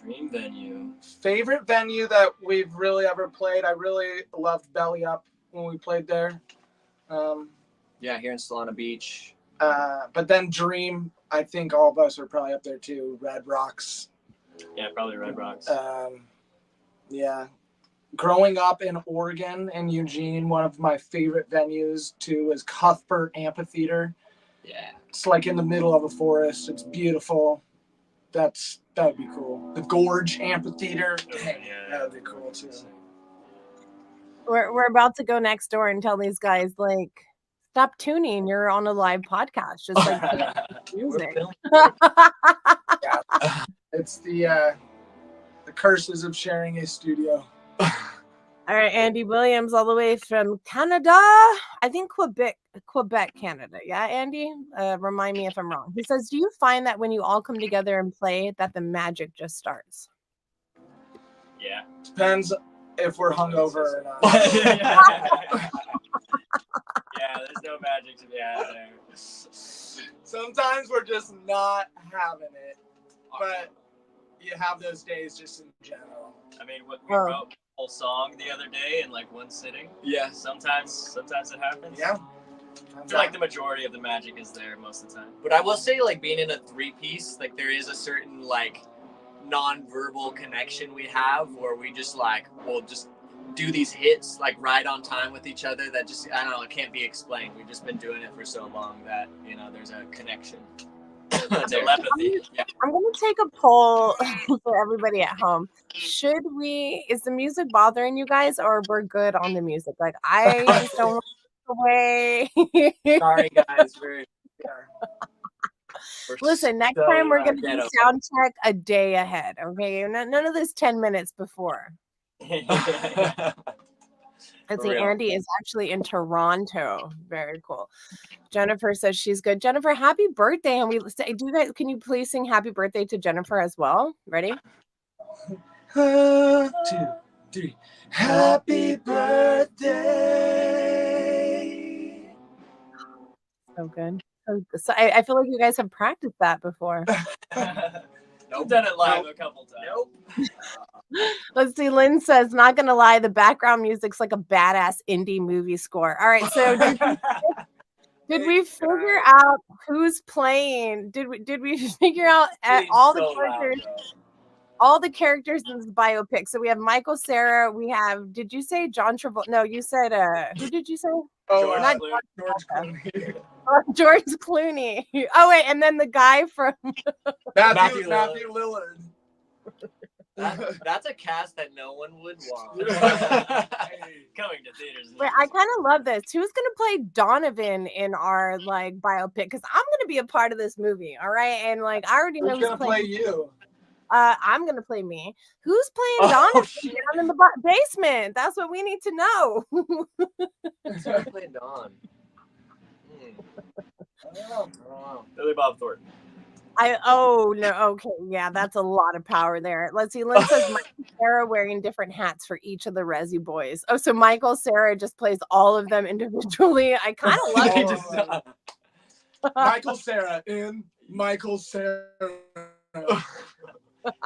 Dream venue. Favorite venue that we've really ever played. I really loved Belly Up when we played there. Yeah, here in Solana Beach. But then Dream, I think all of us are probably up there too. Red Rocks. Yeah, probably Red Rocks. Yeah. Growing up in Oregon and Eugene, one of my favorite venues too is Cuthbert Amphitheater. Yeah. It's like in the middle of a forest. It's beautiful. That would be cool. The Gorge Amphitheater. Yeah. That would be cool too. We're about to go next door and tell these guys like, stop tuning. You're on a live podcast. Just like music. It's the curses of sharing a studio. All right, Andy Williams, all the way from Canada. I think Quebec, Canada. Yeah, Andy? Remind me if I'm wrong. He says, do you find that when you all come together and play that the magic just starts? Yeah. Depends if we're hungover or not. Yeah, there's no magic to be had there. Sometimes we're just not having it. But you have those days just in general. I mean, we wrote a whole song the other day in like one sitting. Yeah. Sometimes it happens. Yeah. I feel like the majority of the magic is there most of the time. But I will say, like, being in a 3-piece, like, there is a certain, like, non-verbal connection we have where we just, like, we'll just do these hits, like, right on time with each other that just, I don't know, it can't be explained. We've just been doing it for so long that, there's a connection. Telepathy. Yeah. I'm going to take a poll for everybody at home. Is the music bothering you guys, or we're good on the music? Like, I just don't want to away. Sorry, guys. We're Listen, next so, time we're going to do ghetto. sound check a day ahead, okay? None of this 10 minutes before. And see, real. Andy is actually in Toronto. Very cool. Jennifer says she's good. Jennifer, happy birthday. And can you please sing happy birthday to Jennifer as well? Ready? 1, 2, 3. Happy birthday So good. So I feel like you guys have practiced that before. Nope. Done it live a couple times. Nope. Let's see. Lynn says, not gonna lie, the background music's like a badass indie movie score. All right, so did we figure out who's playing? Did we figure out all the characters? All the characters in this biopic. So we have Michael Cera. We have. Did you say John Travolta? No, you said. Who did you say? Oh, Not George Clooney. George Clooney. Oh wait, and then the guy from Matthew Lillard. That's a cast that no one would want. Coming to theaters. Wait, I kind of love this. Who's gonna play Donovan in our like biopic? Because I'm gonna be a part of this movie. All right, and like I already know Who's who's gonna play you? I'm gonna play me. Who's playing Donovan down in the basement? That's what we need to know. Who's gonna play Dawn? I don't know. Billy Bob Thornton. Oh no, okay, yeah, that's a lot of power there. Let's see. Lynn says Michael Cera wearing different hats for each of the Resi boys. Oh, so Michael Cera just plays all of them individually. I kind of love it. Michael Cera in Michael Cera.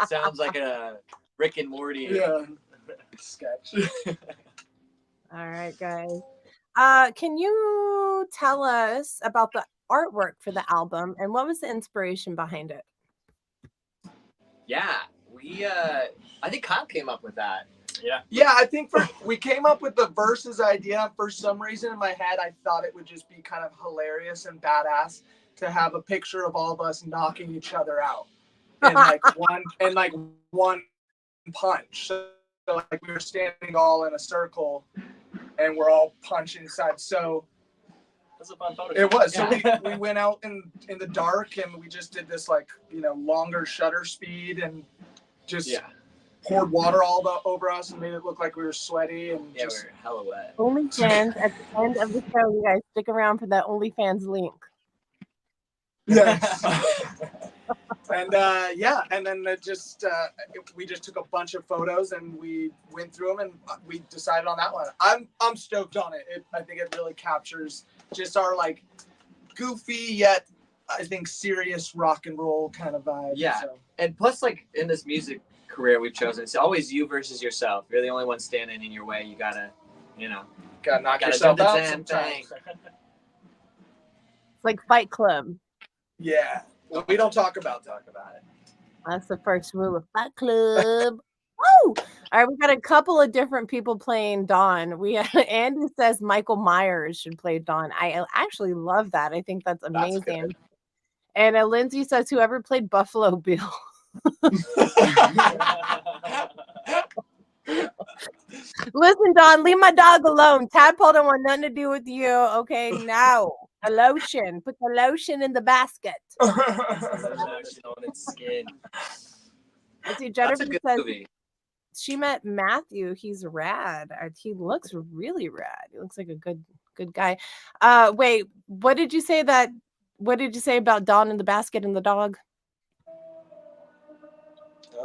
Sounds like a Rick and Morty sketch. All right, guys. Can you tell us about the artwork for the album and what was the inspiration behind it? Yeah, I think Kyle came up with that. Yeah, I think we came up with the verses idea. For some reason in my head, I thought it would just be kind of hilarious and badass to have a picture of all of us knocking each other out in like one punch. So like we were standing all in a circle and we're all punching inside. So That's a fun photo. it was. So we went out in the dark and we just did this like, longer shutter speed and just poured water all over us and made it look like we were sweaty and we were hella wet. OnlyFans at the end of the show, you guys stick around for that OnlyFans link. Yes. And and then we just took a bunch of photos and we went through them and we decided on that one. I'm stoked on it. I think it really captures just our like goofy yet I think serious rock and roll kind of vibe. Yeah, so. And plus like in this music career we've chosen, it's always you versus yourself. You're the only one standing in your way. You gotta knock yourself out sometimes. It's like Fight Club. Yeah. Well, we don't talk about it. That's the first rule of Fight Club. Woo! All right, we got a couple of different people playing Dawn. Andy says Michael Myers should play Dawn. I actually love that. I think that's amazing. And Lindsay says whoever played Buffalo Bill. Listen, Dawn, leave my dog alone. Tadpole don't want nothing to do with you. Okay, now. The lotion. Put the lotion in the basket. Lotion on its skin. Let's see, Jennifer says movie. She met Matthew. He's rad. He looks really rad. He looks like a good guy. Wait, what did you say about Dawn in the basket and the dog?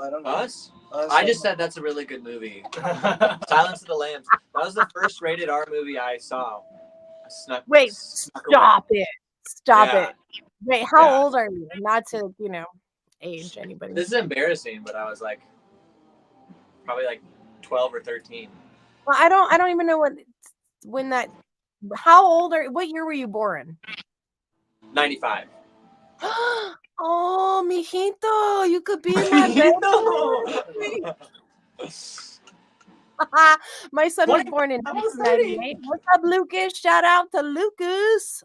I don't know. Us? I just said that's a really good movie. Silence of the Lambs. That was the first rated R movie I saw. Stop it. Wait, how old are you? Not to, age anybody. This is embarrassing, but I was like probably like 12 or 13. Well, I don't even know what year were you born? 95. Oh, mijito, you could be my baby. My son was born in 1998. What's up, Lucas? Shout out to Lucas.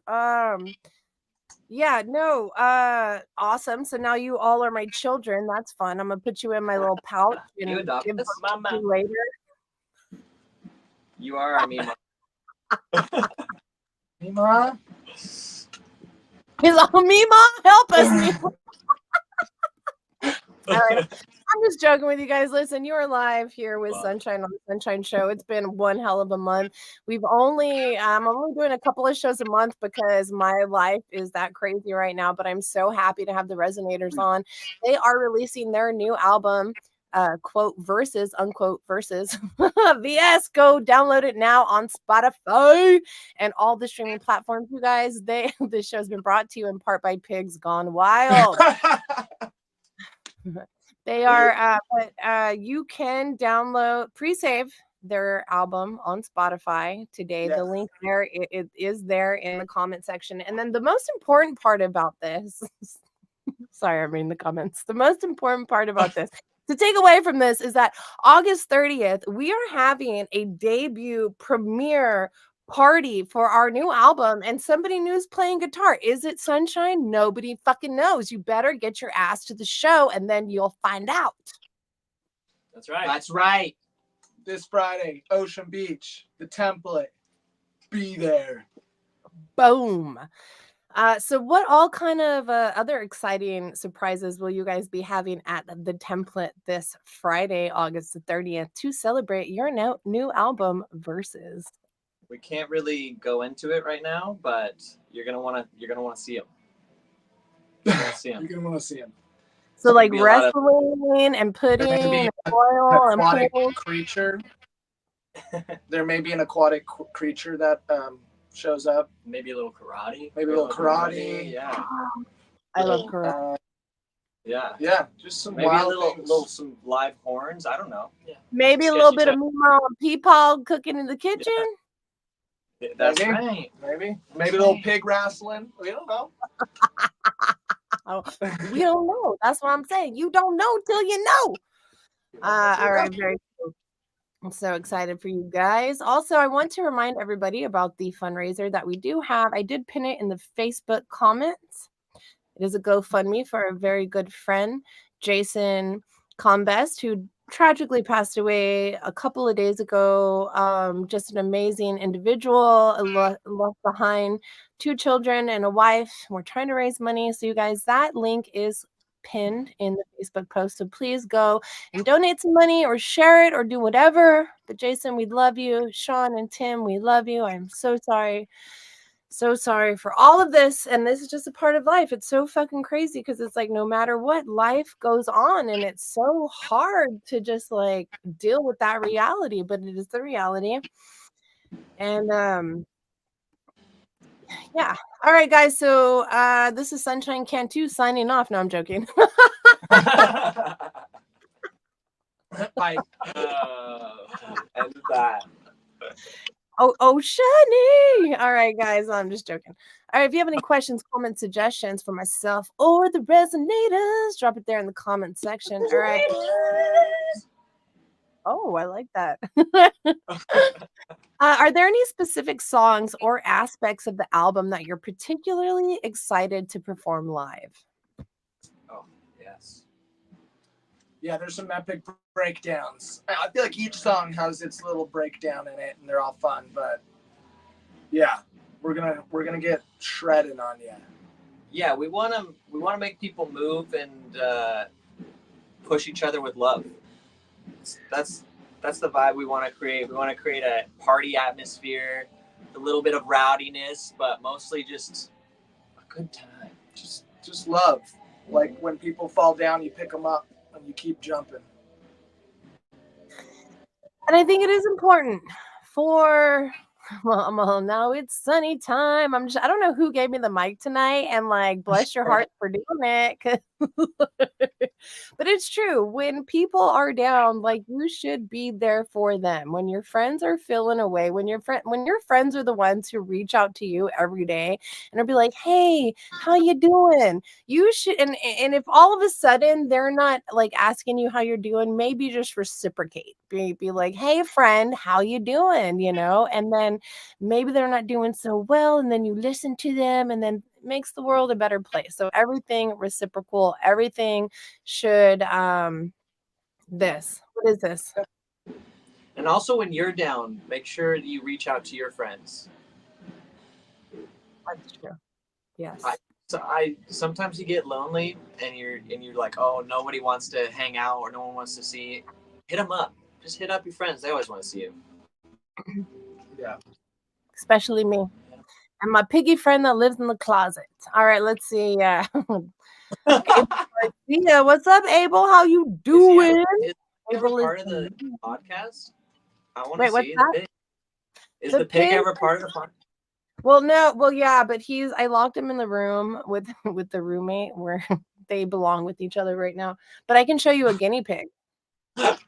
Awesome. So now you all are my children. That's fun. I'm gonna put you in my little pouch and you adopt give us? to you later. You are our Mima. Mima? He's like, Mima, help us, Mima. All right. I'm just joking with you guys. Listen, you are live here with Sunshine on the Sunshine Show. It's been one hell of a month. I'm only doing a couple of shows a month because my life is that crazy right now, but I'm so happy to have the Resinators on. They are releasing their new album quote verses unquote verses vs go download it now on Spotify and all the streaming platforms. You guys, this show's been brought to you in part by Pigs Gone Wild. They are but you can download pre-save their album on Spotify today. Yes. The link there it is there in the comment section. And then the most important part about this sorry, I'm reading the comments. The most important part about this to take away from this is that August 30th, we are having a debut premiere party for our new album, and somebody new is playing guitar. Is it Sunshine? Nobody fucking knows. You better get your ass to the show and then you'll find out. That's right. That's right. This Friday, Ocean Beach, the template. Be there. Boom. So what all kind of other exciting surprises will you guys be having at the template this Friday, August the 30th, to celebrate your new album, Verses? We can't really go into it right now, but you're gonna want to see them. You're gonna see them. You're gonna want to see him. So like be a lot of- wrestling and pudding There may be and an oil and aquatic pool. creature. There may be an aquatic creature that shows up. Maybe a little karate. Maybe a little karate. Yeah, I love karate. yeah. Yeah, just some Maybe a wild little, things. some live horns. I don't know. Maybe a little bit of Meemaw and Peepaw cooking in the kitchen. That's Maybe. right. Maybe a little pig wrestling. We don't know. Oh, we don't know. That's what I'm saying. You don't know till you know. All right, very cool. I'm so excited for you guys. Also, I want to remind everybody about the fundraiser that we do have. I did pin it in the Facebook comments. It is a GoFundMe for a very good friend, Jason Combest, who tragically passed away a couple of days ago. Just an amazing individual, left behind 2 children and a wife. We're trying to raise money. So you guys, that link is pinned in the Facebook post. So please go and donate some money or share it or do whatever. But Jason, we love you. Sean and Tim, we love you. I'm so sorry. So sorry for all of this. And this is just a part of life. It's so fucking crazy because it's like no matter what, life goes on and it's so hard to just like deal with that reality, but it is the reality. And yeah. All right, guys. So this is Sunshine Cantu signing off. No, I'm joking. Bye. And that. Oh, Shani. All right, guys. I'm just joking. All right. If you have any questions, comments, suggestions for myself or the Resinators, drop it there in the comment section. All right. Oh, I like that. Are there any specific songs or aspects of the album that you're particularly excited to perform live? Oh, yes. Yeah, there's some epic breakdowns. I feel like each song has its little breakdown in it, and they're all fun. But yeah, we're gonna get shredding on you. Yeah, we want to make people move and push each other with love. That's the vibe we want to create. We want to create a party atmosphere, a little bit of rowdiness, but mostly just a good time. Just love. Like when people fall down, you pick them up and you keep jumping. And I think it is important for well, now it's sunny time. I don't know who gave me the mic tonight and like bless your heart for doing it. But it's true. When people are down, like you should be there for them. When your friends are feeling away, when your friends are the ones who reach out to you every day and be like, "Hey, how you doing?" You should and if all of a sudden they're not like asking you how you're doing, maybe just reciprocate. Be like, "Hey friend, how you doing?" And then maybe they're not doing so well and then you listen to them and then it makes the world a better place. So everything reciprocal, everything should what is this? And also when you're down, make sure that you reach out to your friends. That's true. Yes. So sometimes you get lonely and you're like, oh, nobody wants to hang out or no one wants to see you. Hit them up. Just hit up your friends. They always want to see you. Yeah. Especially me. And my piggy friend that lives in the closet. All right, let's see. Yeah, what's up, Abel? How you Is doing? he ever Abel is part of the podcast? I want to Wait, what's see that? the pig. Is The the pig pig? ever part of the podcast? Well, no, well, yeah, but I locked him in the room with the roommate where they belong with each other right now. But I can show you a guinea pig. Don't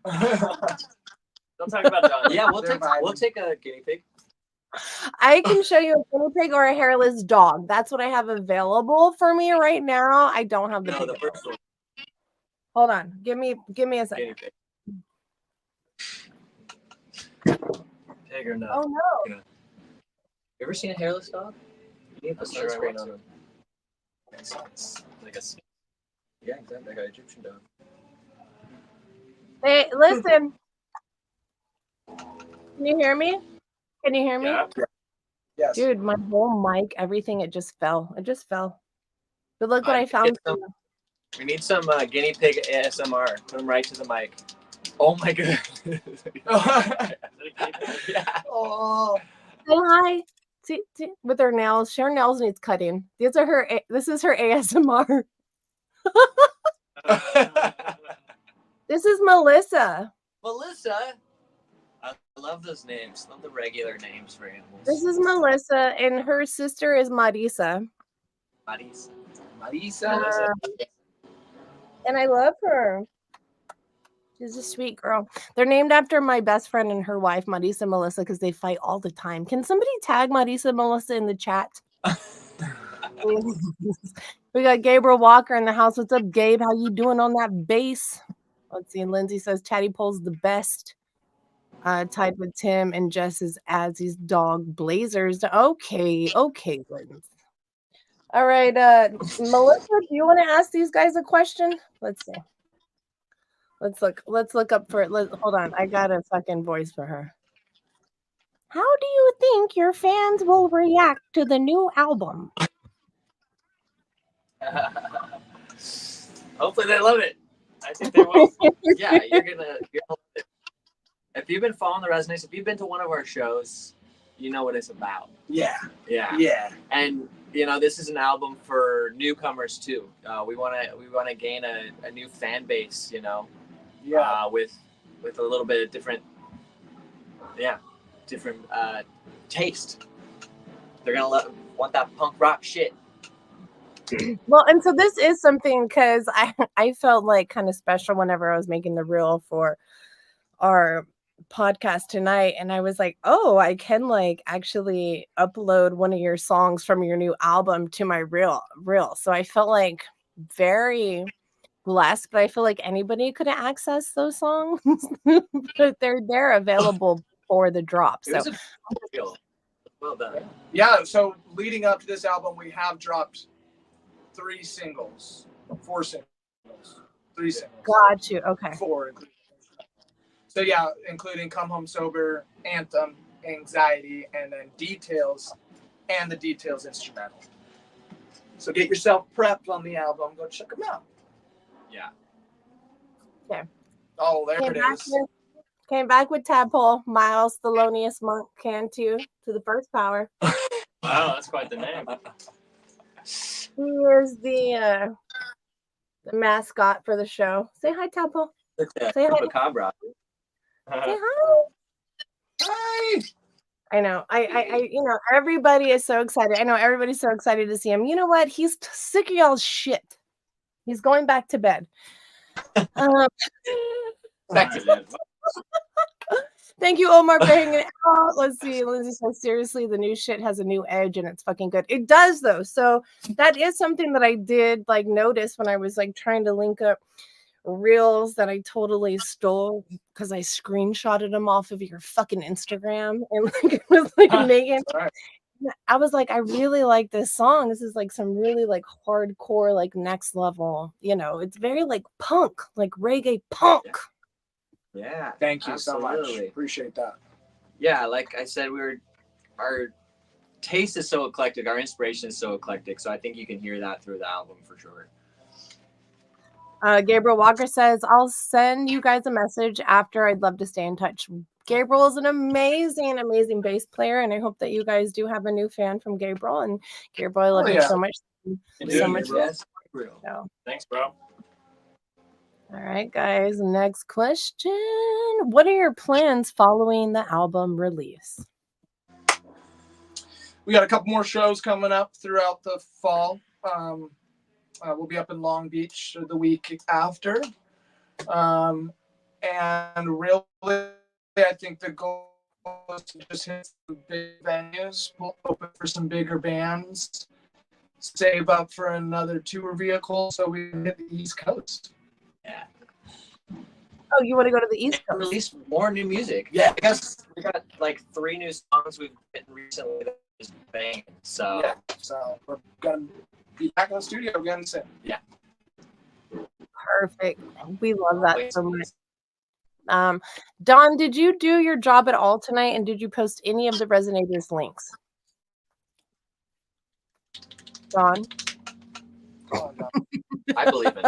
talk about dogs. Yeah, we'll They're take a guinea pig. I can show you a guinea pig or a hairless dog. That's what I have available for me right now. I don't have the No, pig. the first one. Hold on. Give me a second. Guinea pig. Pig or no? Oh no. You ever seen a hairless dog? You need to put Sure, I sunscreen want on to. him. It's like a snake. Yeah, exactly. Like an Egyptian dog. Hey, listen. Can you hear me? Can you hear me? Yeah. Yes. Dude, my whole mic, everything, it just fell. It just fell. But look what I found. We need some guinea pig ASMR. Put them right to the mic. Oh my god. Yeah. Oh. Say hi. See, with her nails. Her nails needs cutting. These are her. This is her ASMR. This is Melissa. Melissa. I love those names. Love the regular names for animals. This is Melissa, and her sister is Marisa. Marisa. And I love her. She's a sweet girl. They're named after my best friend and her wife, Marisa and Melissa, because they fight all the time. Can somebody tag Marisa and Melissa in the chat? We got Gabriel Walker in the house. What's up, Gabe? How you doing on that bass? Let's see. And Lindsay says Chatty Pole's the best. Tied with Tim and Jess's Azzy's dog Blazers. Okay, Lindsay. All right, Melissa, do you want to ask these guys a question? Let's see. Let's look up for it. Hold on. I got a fucking voice for her. How do you think your fans will react to the new album? Hopefully they love it. I think they will. Yeah, you're gonna love it. If you've been following the Resinators, if you've been to one of our shows, you know what it's about. Yeah. Yeah. Yeah. And this is an album for newcomers too. We want to gain a new fan base. Yeah. With a little bit of different taste. They're gonna want that punk rock shit. Well, and so this is something because I felt like kind of special whenever I was making the reel for our podcast tonight, and I was like, oh, I can like actually upload one of your songs from your new album to my reel. So I felt like very blessed, but I feel like anybody could access those songs, but they're available for the drop. It was So a deal. Well done. Yeah. So leading up to this album, we have dropped 4 singles. 3 singles. got you. Okay. 4. So yeah, including Come Home Sober, Anthem, Anxiety, and then Details, and the Details instrumental. So get yourself prepped on the album. Go check them out. Yeah. Okay. Oh, there it is. Came back with Tadpole, Miles Thelonious Monk, Cantu to the first power. Wow, that's quite the name. He is the mascot for the show. Say hi, Tadpole. Say hi. Chupacabra. Say hi. Hi. I know. I everybody is so excited. I know everybody's so excited to see him. You know what? He's sick of y'all's shit. He's going back to bed. Back to bed. Thank you, Omar, for hanging out. Let's see. Lindsay says, seriously, the new shit has a new edge and it's fucking good. It does, though. So that is something that I did like notice when I was like trying to link up reels that I totally stole because I screenshotted them off of your fucking Instagram and like it was like Megan. Right. I was like, I really like this song. This is like some really like hardcore, like next level. It's very like punk, like reggae punk. Yeah. Thank you so much. Absolutely. Appreciate that. Yeah, like I said, our taste is so eclectic, our inspiration is so eclectic, so I think you can hear that through the album for sure. Gabriel Walker says, I'll send you guys a message after. I'd love to stay in touch. Gabriel is an amazing, amazing bass player, and I hope that you guys do have a new fan from Gabriel. And Gabriel, I love you so much. So much. Yes. So. Thanks, bro. All right, guys. Next question. What are your plans following the album release? We got a couple more shows coming up throughout the fall. We'll be up in Long Beach the week after. And really, I think the goal is to just hit some big venues. We'll open for some bigger bands. Save up for another tour vehicle so we can hit the East Coast. Yeah. Oh, you want to go to the East And Coast? release more new music. Yeah. I guess we got like 3 new songs we've written recently that is banging. So Yeah, so we're gonna be back in the studio again soon. Perfect. We love that so much. Don, did you do your job at all tonight, and did you post any of the Resonators links? Don? Oh, no. I believe it.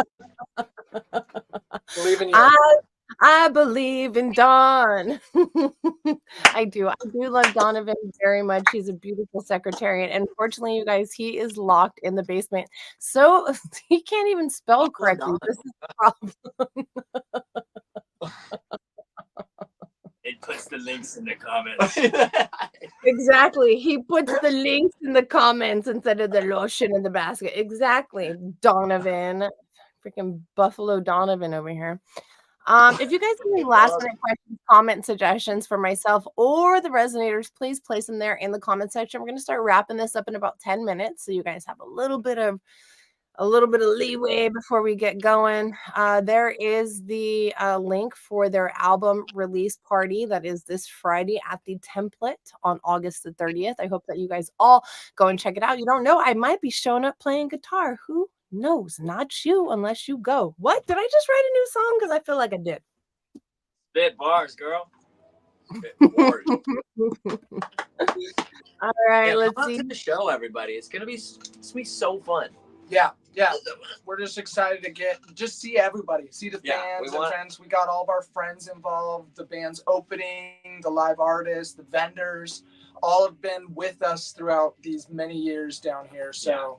Believe in you. I believe in Don. I do. I do love Donovan very much. He's a beautiful secretary. And unfortunately, you guys, he is locked in the basement. So he can't even spell correctly. This is the problem. It puts the links in the comments. Exactly. He puts the links in the comments instead of the lotion in the basket. Exactly. Donovan. Freaking Buffalo Donovan over here. If you guys have any last minute questions, comments, suggestions for myself or the Resonators, please place them there in the comment section. We're going to start wrapping this up in about 10 minutes, so you guys have a little bit of leeway before we get going. There is the link for their album release party that is this Friday at the Template on August the 30th. I hope that you guys all go and check it out. You don't know, I might be showing up playing guitar. Who knows? Not you unless you go. What? Did I just write a new song? Because I feel like I did. Spit bars, girl. Spit bars. All right, Yeah, let's come out see. to the show, everybody. It's gonna be so fun. Yeah. We're just excited to just see everybody, see the fans and friends. We got all of our friends involved, the band's opening, the live artists, the vendors, all have been with us throughout these many years down here. So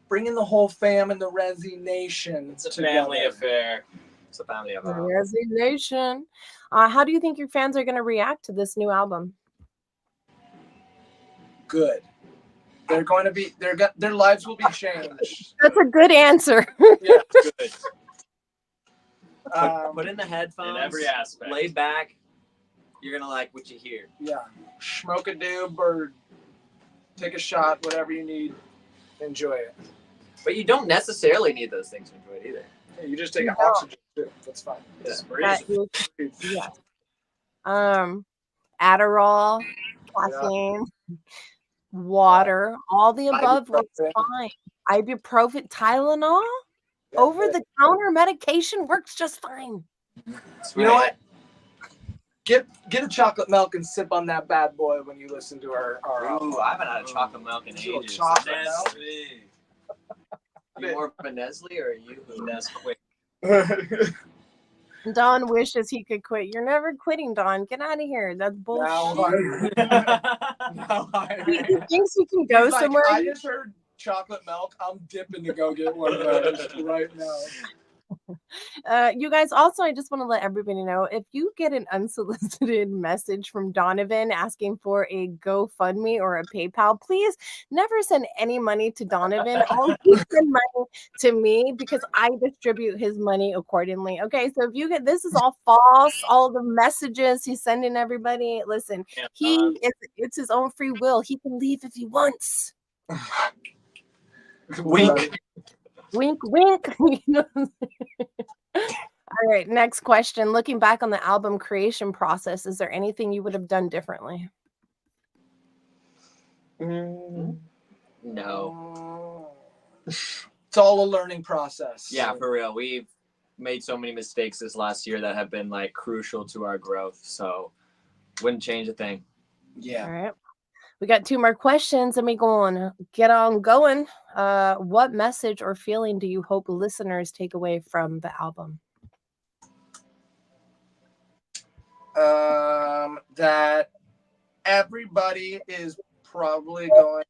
bringing the whole fam and the Resi Nation. It's a family affair. It's a family of Resi Nation. How do you think your fans are going to react to this new album? Good. They're going to be their lives will be changed. That's a good answer. Yeah, Good. Put in the headphones. In every aspect. Lay back. You're gonna like what you hear. Yeah. Smoke a doob or take a shot, whatever you need. Enjoy it. But you don't necessarily need those things to enjoy it either. Yeah, you just take an oxygen too. That's fine. Just That breathe. is, yes. Adderall, caffeine, water, all the above works fine. Ibuprofen, Tylenol, over-the-counter medication works just fine. You know what? Get a chocolate milk and sip on that bad boy when you listen to our Ooh, I haven't had a chocolate milk in Little ages. chocolate milk. Are you more of a Nestle or are you Nesquik? Don wishes he could quit. You're never quitting, Don. Get out of here. That's bullshit. He thinks he can go He's like, somewhere. I just heard chocolate milk. I'm dipping to go get one of those right now. You guys, also, I just want to let everybody know, if you get an unsolicited message from Donovan asking for a GoFundMe or a PayPal, please never send any money to Donovan. Always send money to me because I distribute his money accordingly. Okay, so if you get, this is all false, all the messages he's sending everybody. Listen, it's his own free will. He can leave if he wants. Wink. Wink, wink. All right, next question. Looking back on the album creation process, is there anything you would have done differently? No. It's all a learning process. Yeah, for real. We've made so many mistakes this last year that have been like crucial to our growth. So wouldn't change a thing. Yeah. All right. We got 2 more questions and we get on going. What message or feeling do you hope listeners take away from the album? That everybody is probably going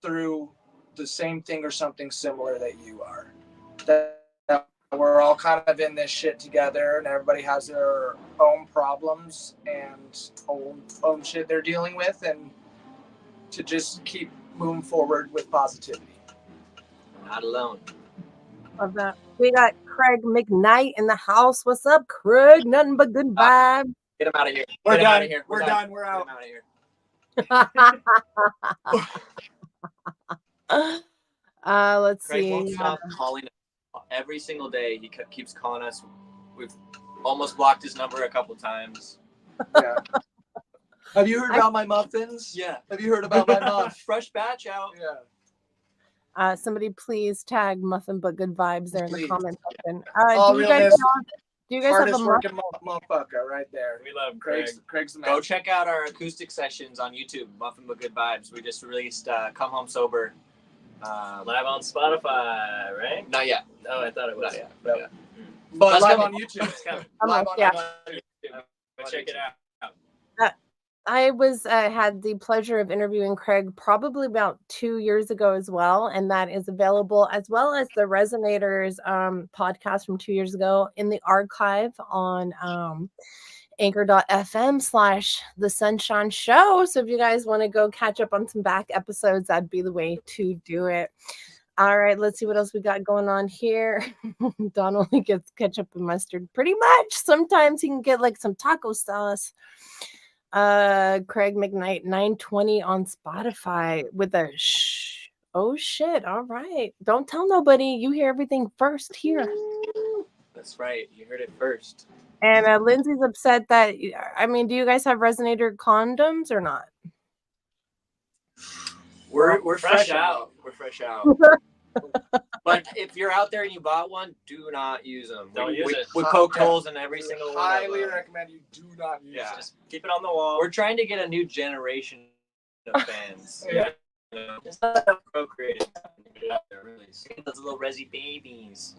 through the same thing or something similar that you are. That we're all kind of in this shit together, and everybody has their own problems and own shit they're dealing with, and to just keep moving forward with positivity. Not alone. Love that. We got Craig McKnight in the house. What's up, Craig? Nothing but good vibes. Get him out of here. We're Get him done. out of here. We're done. We're out. Get him out of here. Let's Craig see. won't stop calling us every single day. He keeps calling us. We've almost blocked his number a couple times. Yeah. Have you heard about my muffins? Yeah. Have you heard about my muff? Fresh batch out. Yeah. Somebody please tag Muffin but Good Vibes there in the Please. comment section. All Do you guys realness. have a Hardest muffin? working motherfucker right there. We love Craig. Craig's the man. Go check out our acoustic sessions on YouTube. Muffin but Good Vibes. We just released "Come Home Sober." Live on Spotify, right? Not yet. Oh, I thought it was. Not yet. Yep. Yeah. But That's live coming. on YouTube. It's coming. Live on Yeah. YouTube. Go check it out. I was had the pleasure of interviewing Craig probably about 2 years ago as well, and that is available as well as the Resinators podcast from 2 years ago in the archive on anchor.fm/The Sunshine Show. So if you guys want to go catch up on some back episodes, that'd be the way to do it. All right, let's see what else we got going on here. Don only gets ketchup and mustard pretty much. Sometimes he can get like some taco sauce. Craig McKnight 920 on Spotify with a shh. Oh shit. All right. Don't tell nobody. You hear everything first here. That's right. You heard it first. And Lindsay's upset that I mean, do you guys have resonator condoms or not? We're fresh fresh out. out. We're fresh out. But if you're out there and you bought one, do not use them. Don't use it. We poked holes in every single one. Highly of them. recommend you do not use Yeah. it. Just keep it on the wall. We're trying to get a new generation of fans. Yeah. It's not procreated. Really. Get those little resi babies.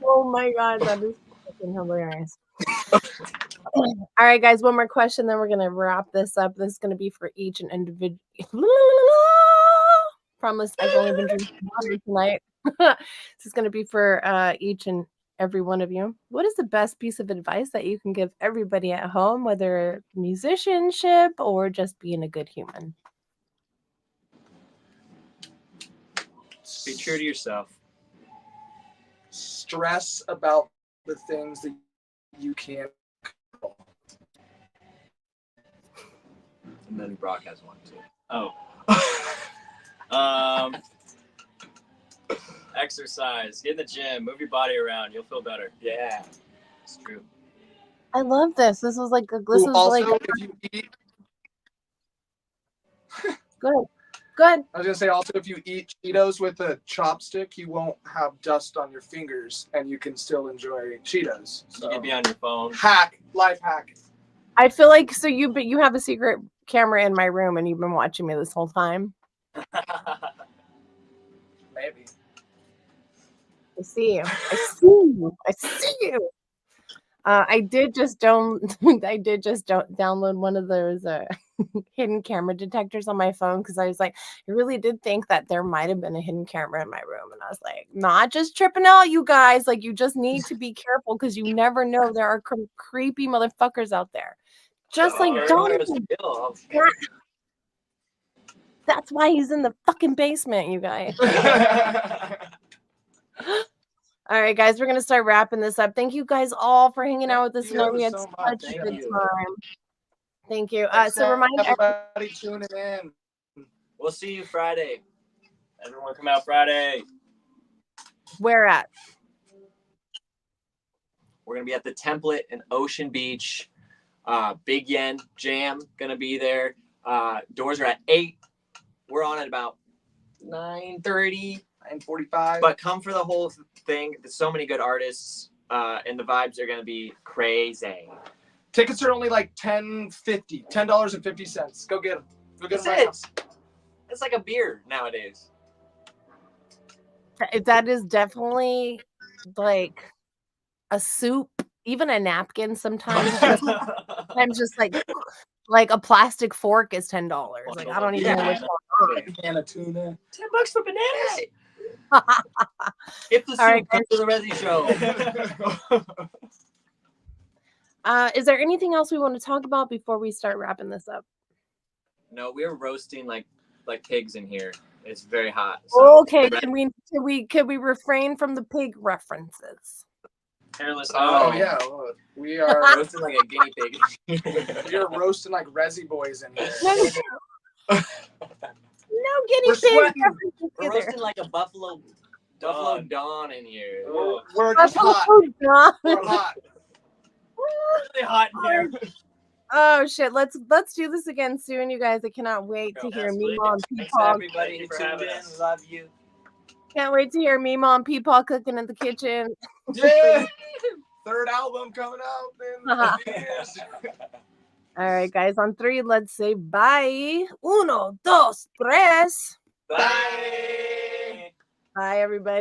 Oh my god, that is fucking hilarious. All right, guys, one more question, then we're gonna wrap this up. This is gonna be for each and individual. Promise I've only been drinking water tonight. This is gonna be for each and every one of you. What is the best piece of advice that you can give everybody at home, whether musicianship or just being a good human? Be true to yourself. Stress about the things that you can't control. And then Brock has one too. Oh. Exercise. Get in the gym. Move your body around. You'll feel better. Yeah. It's true. I love this. This is like this is Also, like if you eat, good. Good. I was gonna say also if you eat Cheetos with a chopstick, you won't have dust on your fingers, and you can still enjoy Cheetos. You So can be on your phone. life hack. I feel like so you have a secret camera in my room and you've been watching me this whole time. Maybe. I see you. I see you. I see you. I did just download one of those hidden camera detectors on my phone because I was like, I really did think that there might have been a hidden camera in my room, and I was like, not just tripping out, you guys. Like, you just need to be careful because you never know there are creepy motherfuckers out there. Just like Donovan. That's why he's in the fucking basement, you guys. All right, guys, we're going to start wrapping this up. Thank you guys all for hanging out with us tonight. We had so much. such a Thank good you. time. Thank you. Thanks So to remind everybody tuning in. We'll see you Friday. Everyone come out Friday. where at? We're gonna be at the Template in Ocean Beach. Big Yen Jam gonna be there. Doors are at 8. We're on at about 9:30. 9:45. But come for the whole thing. There's so many good artists, and the vibes are gonna be crazy. Tickets are only like $10.50. Go get them. Go get That's them right it. It's like a beer nowadays. That is definitely like a soup, even a napkin sometimes. Sometimes just like a plastic fork is $10. Like I don't even know which one. now. Can of tuna. $10 for bananas. If the soup, All right, come to the Resi show. Is there anything else we want to talk about before we start wrapping this up? No, we're roasting like pigs in here. It's very hot. So Okay, can we refrain from the pig references? hairless Oh dog. yeah, look, we are Roasting like a guinea pig. we are roasting like Resi boys in here. No, no guinea We're pig sweating. references We're either. roasting like a buffalo Dawn in here. We're just hot. Buffalo We're hot. Really hot in here. Oh shit! Let's do this again soon, you guys. I cannot wait to hear Absolutely. Meemaw and Thanks Peepaw. everybody who tuned in. Love you. Can't wait to hear Meemaw and Peepaw cooking in the kitchen. Yeah. Third album coming out in years. All right, guys. On 3, let's say bye. 1, 2, 3. Bye. Bye, everybody.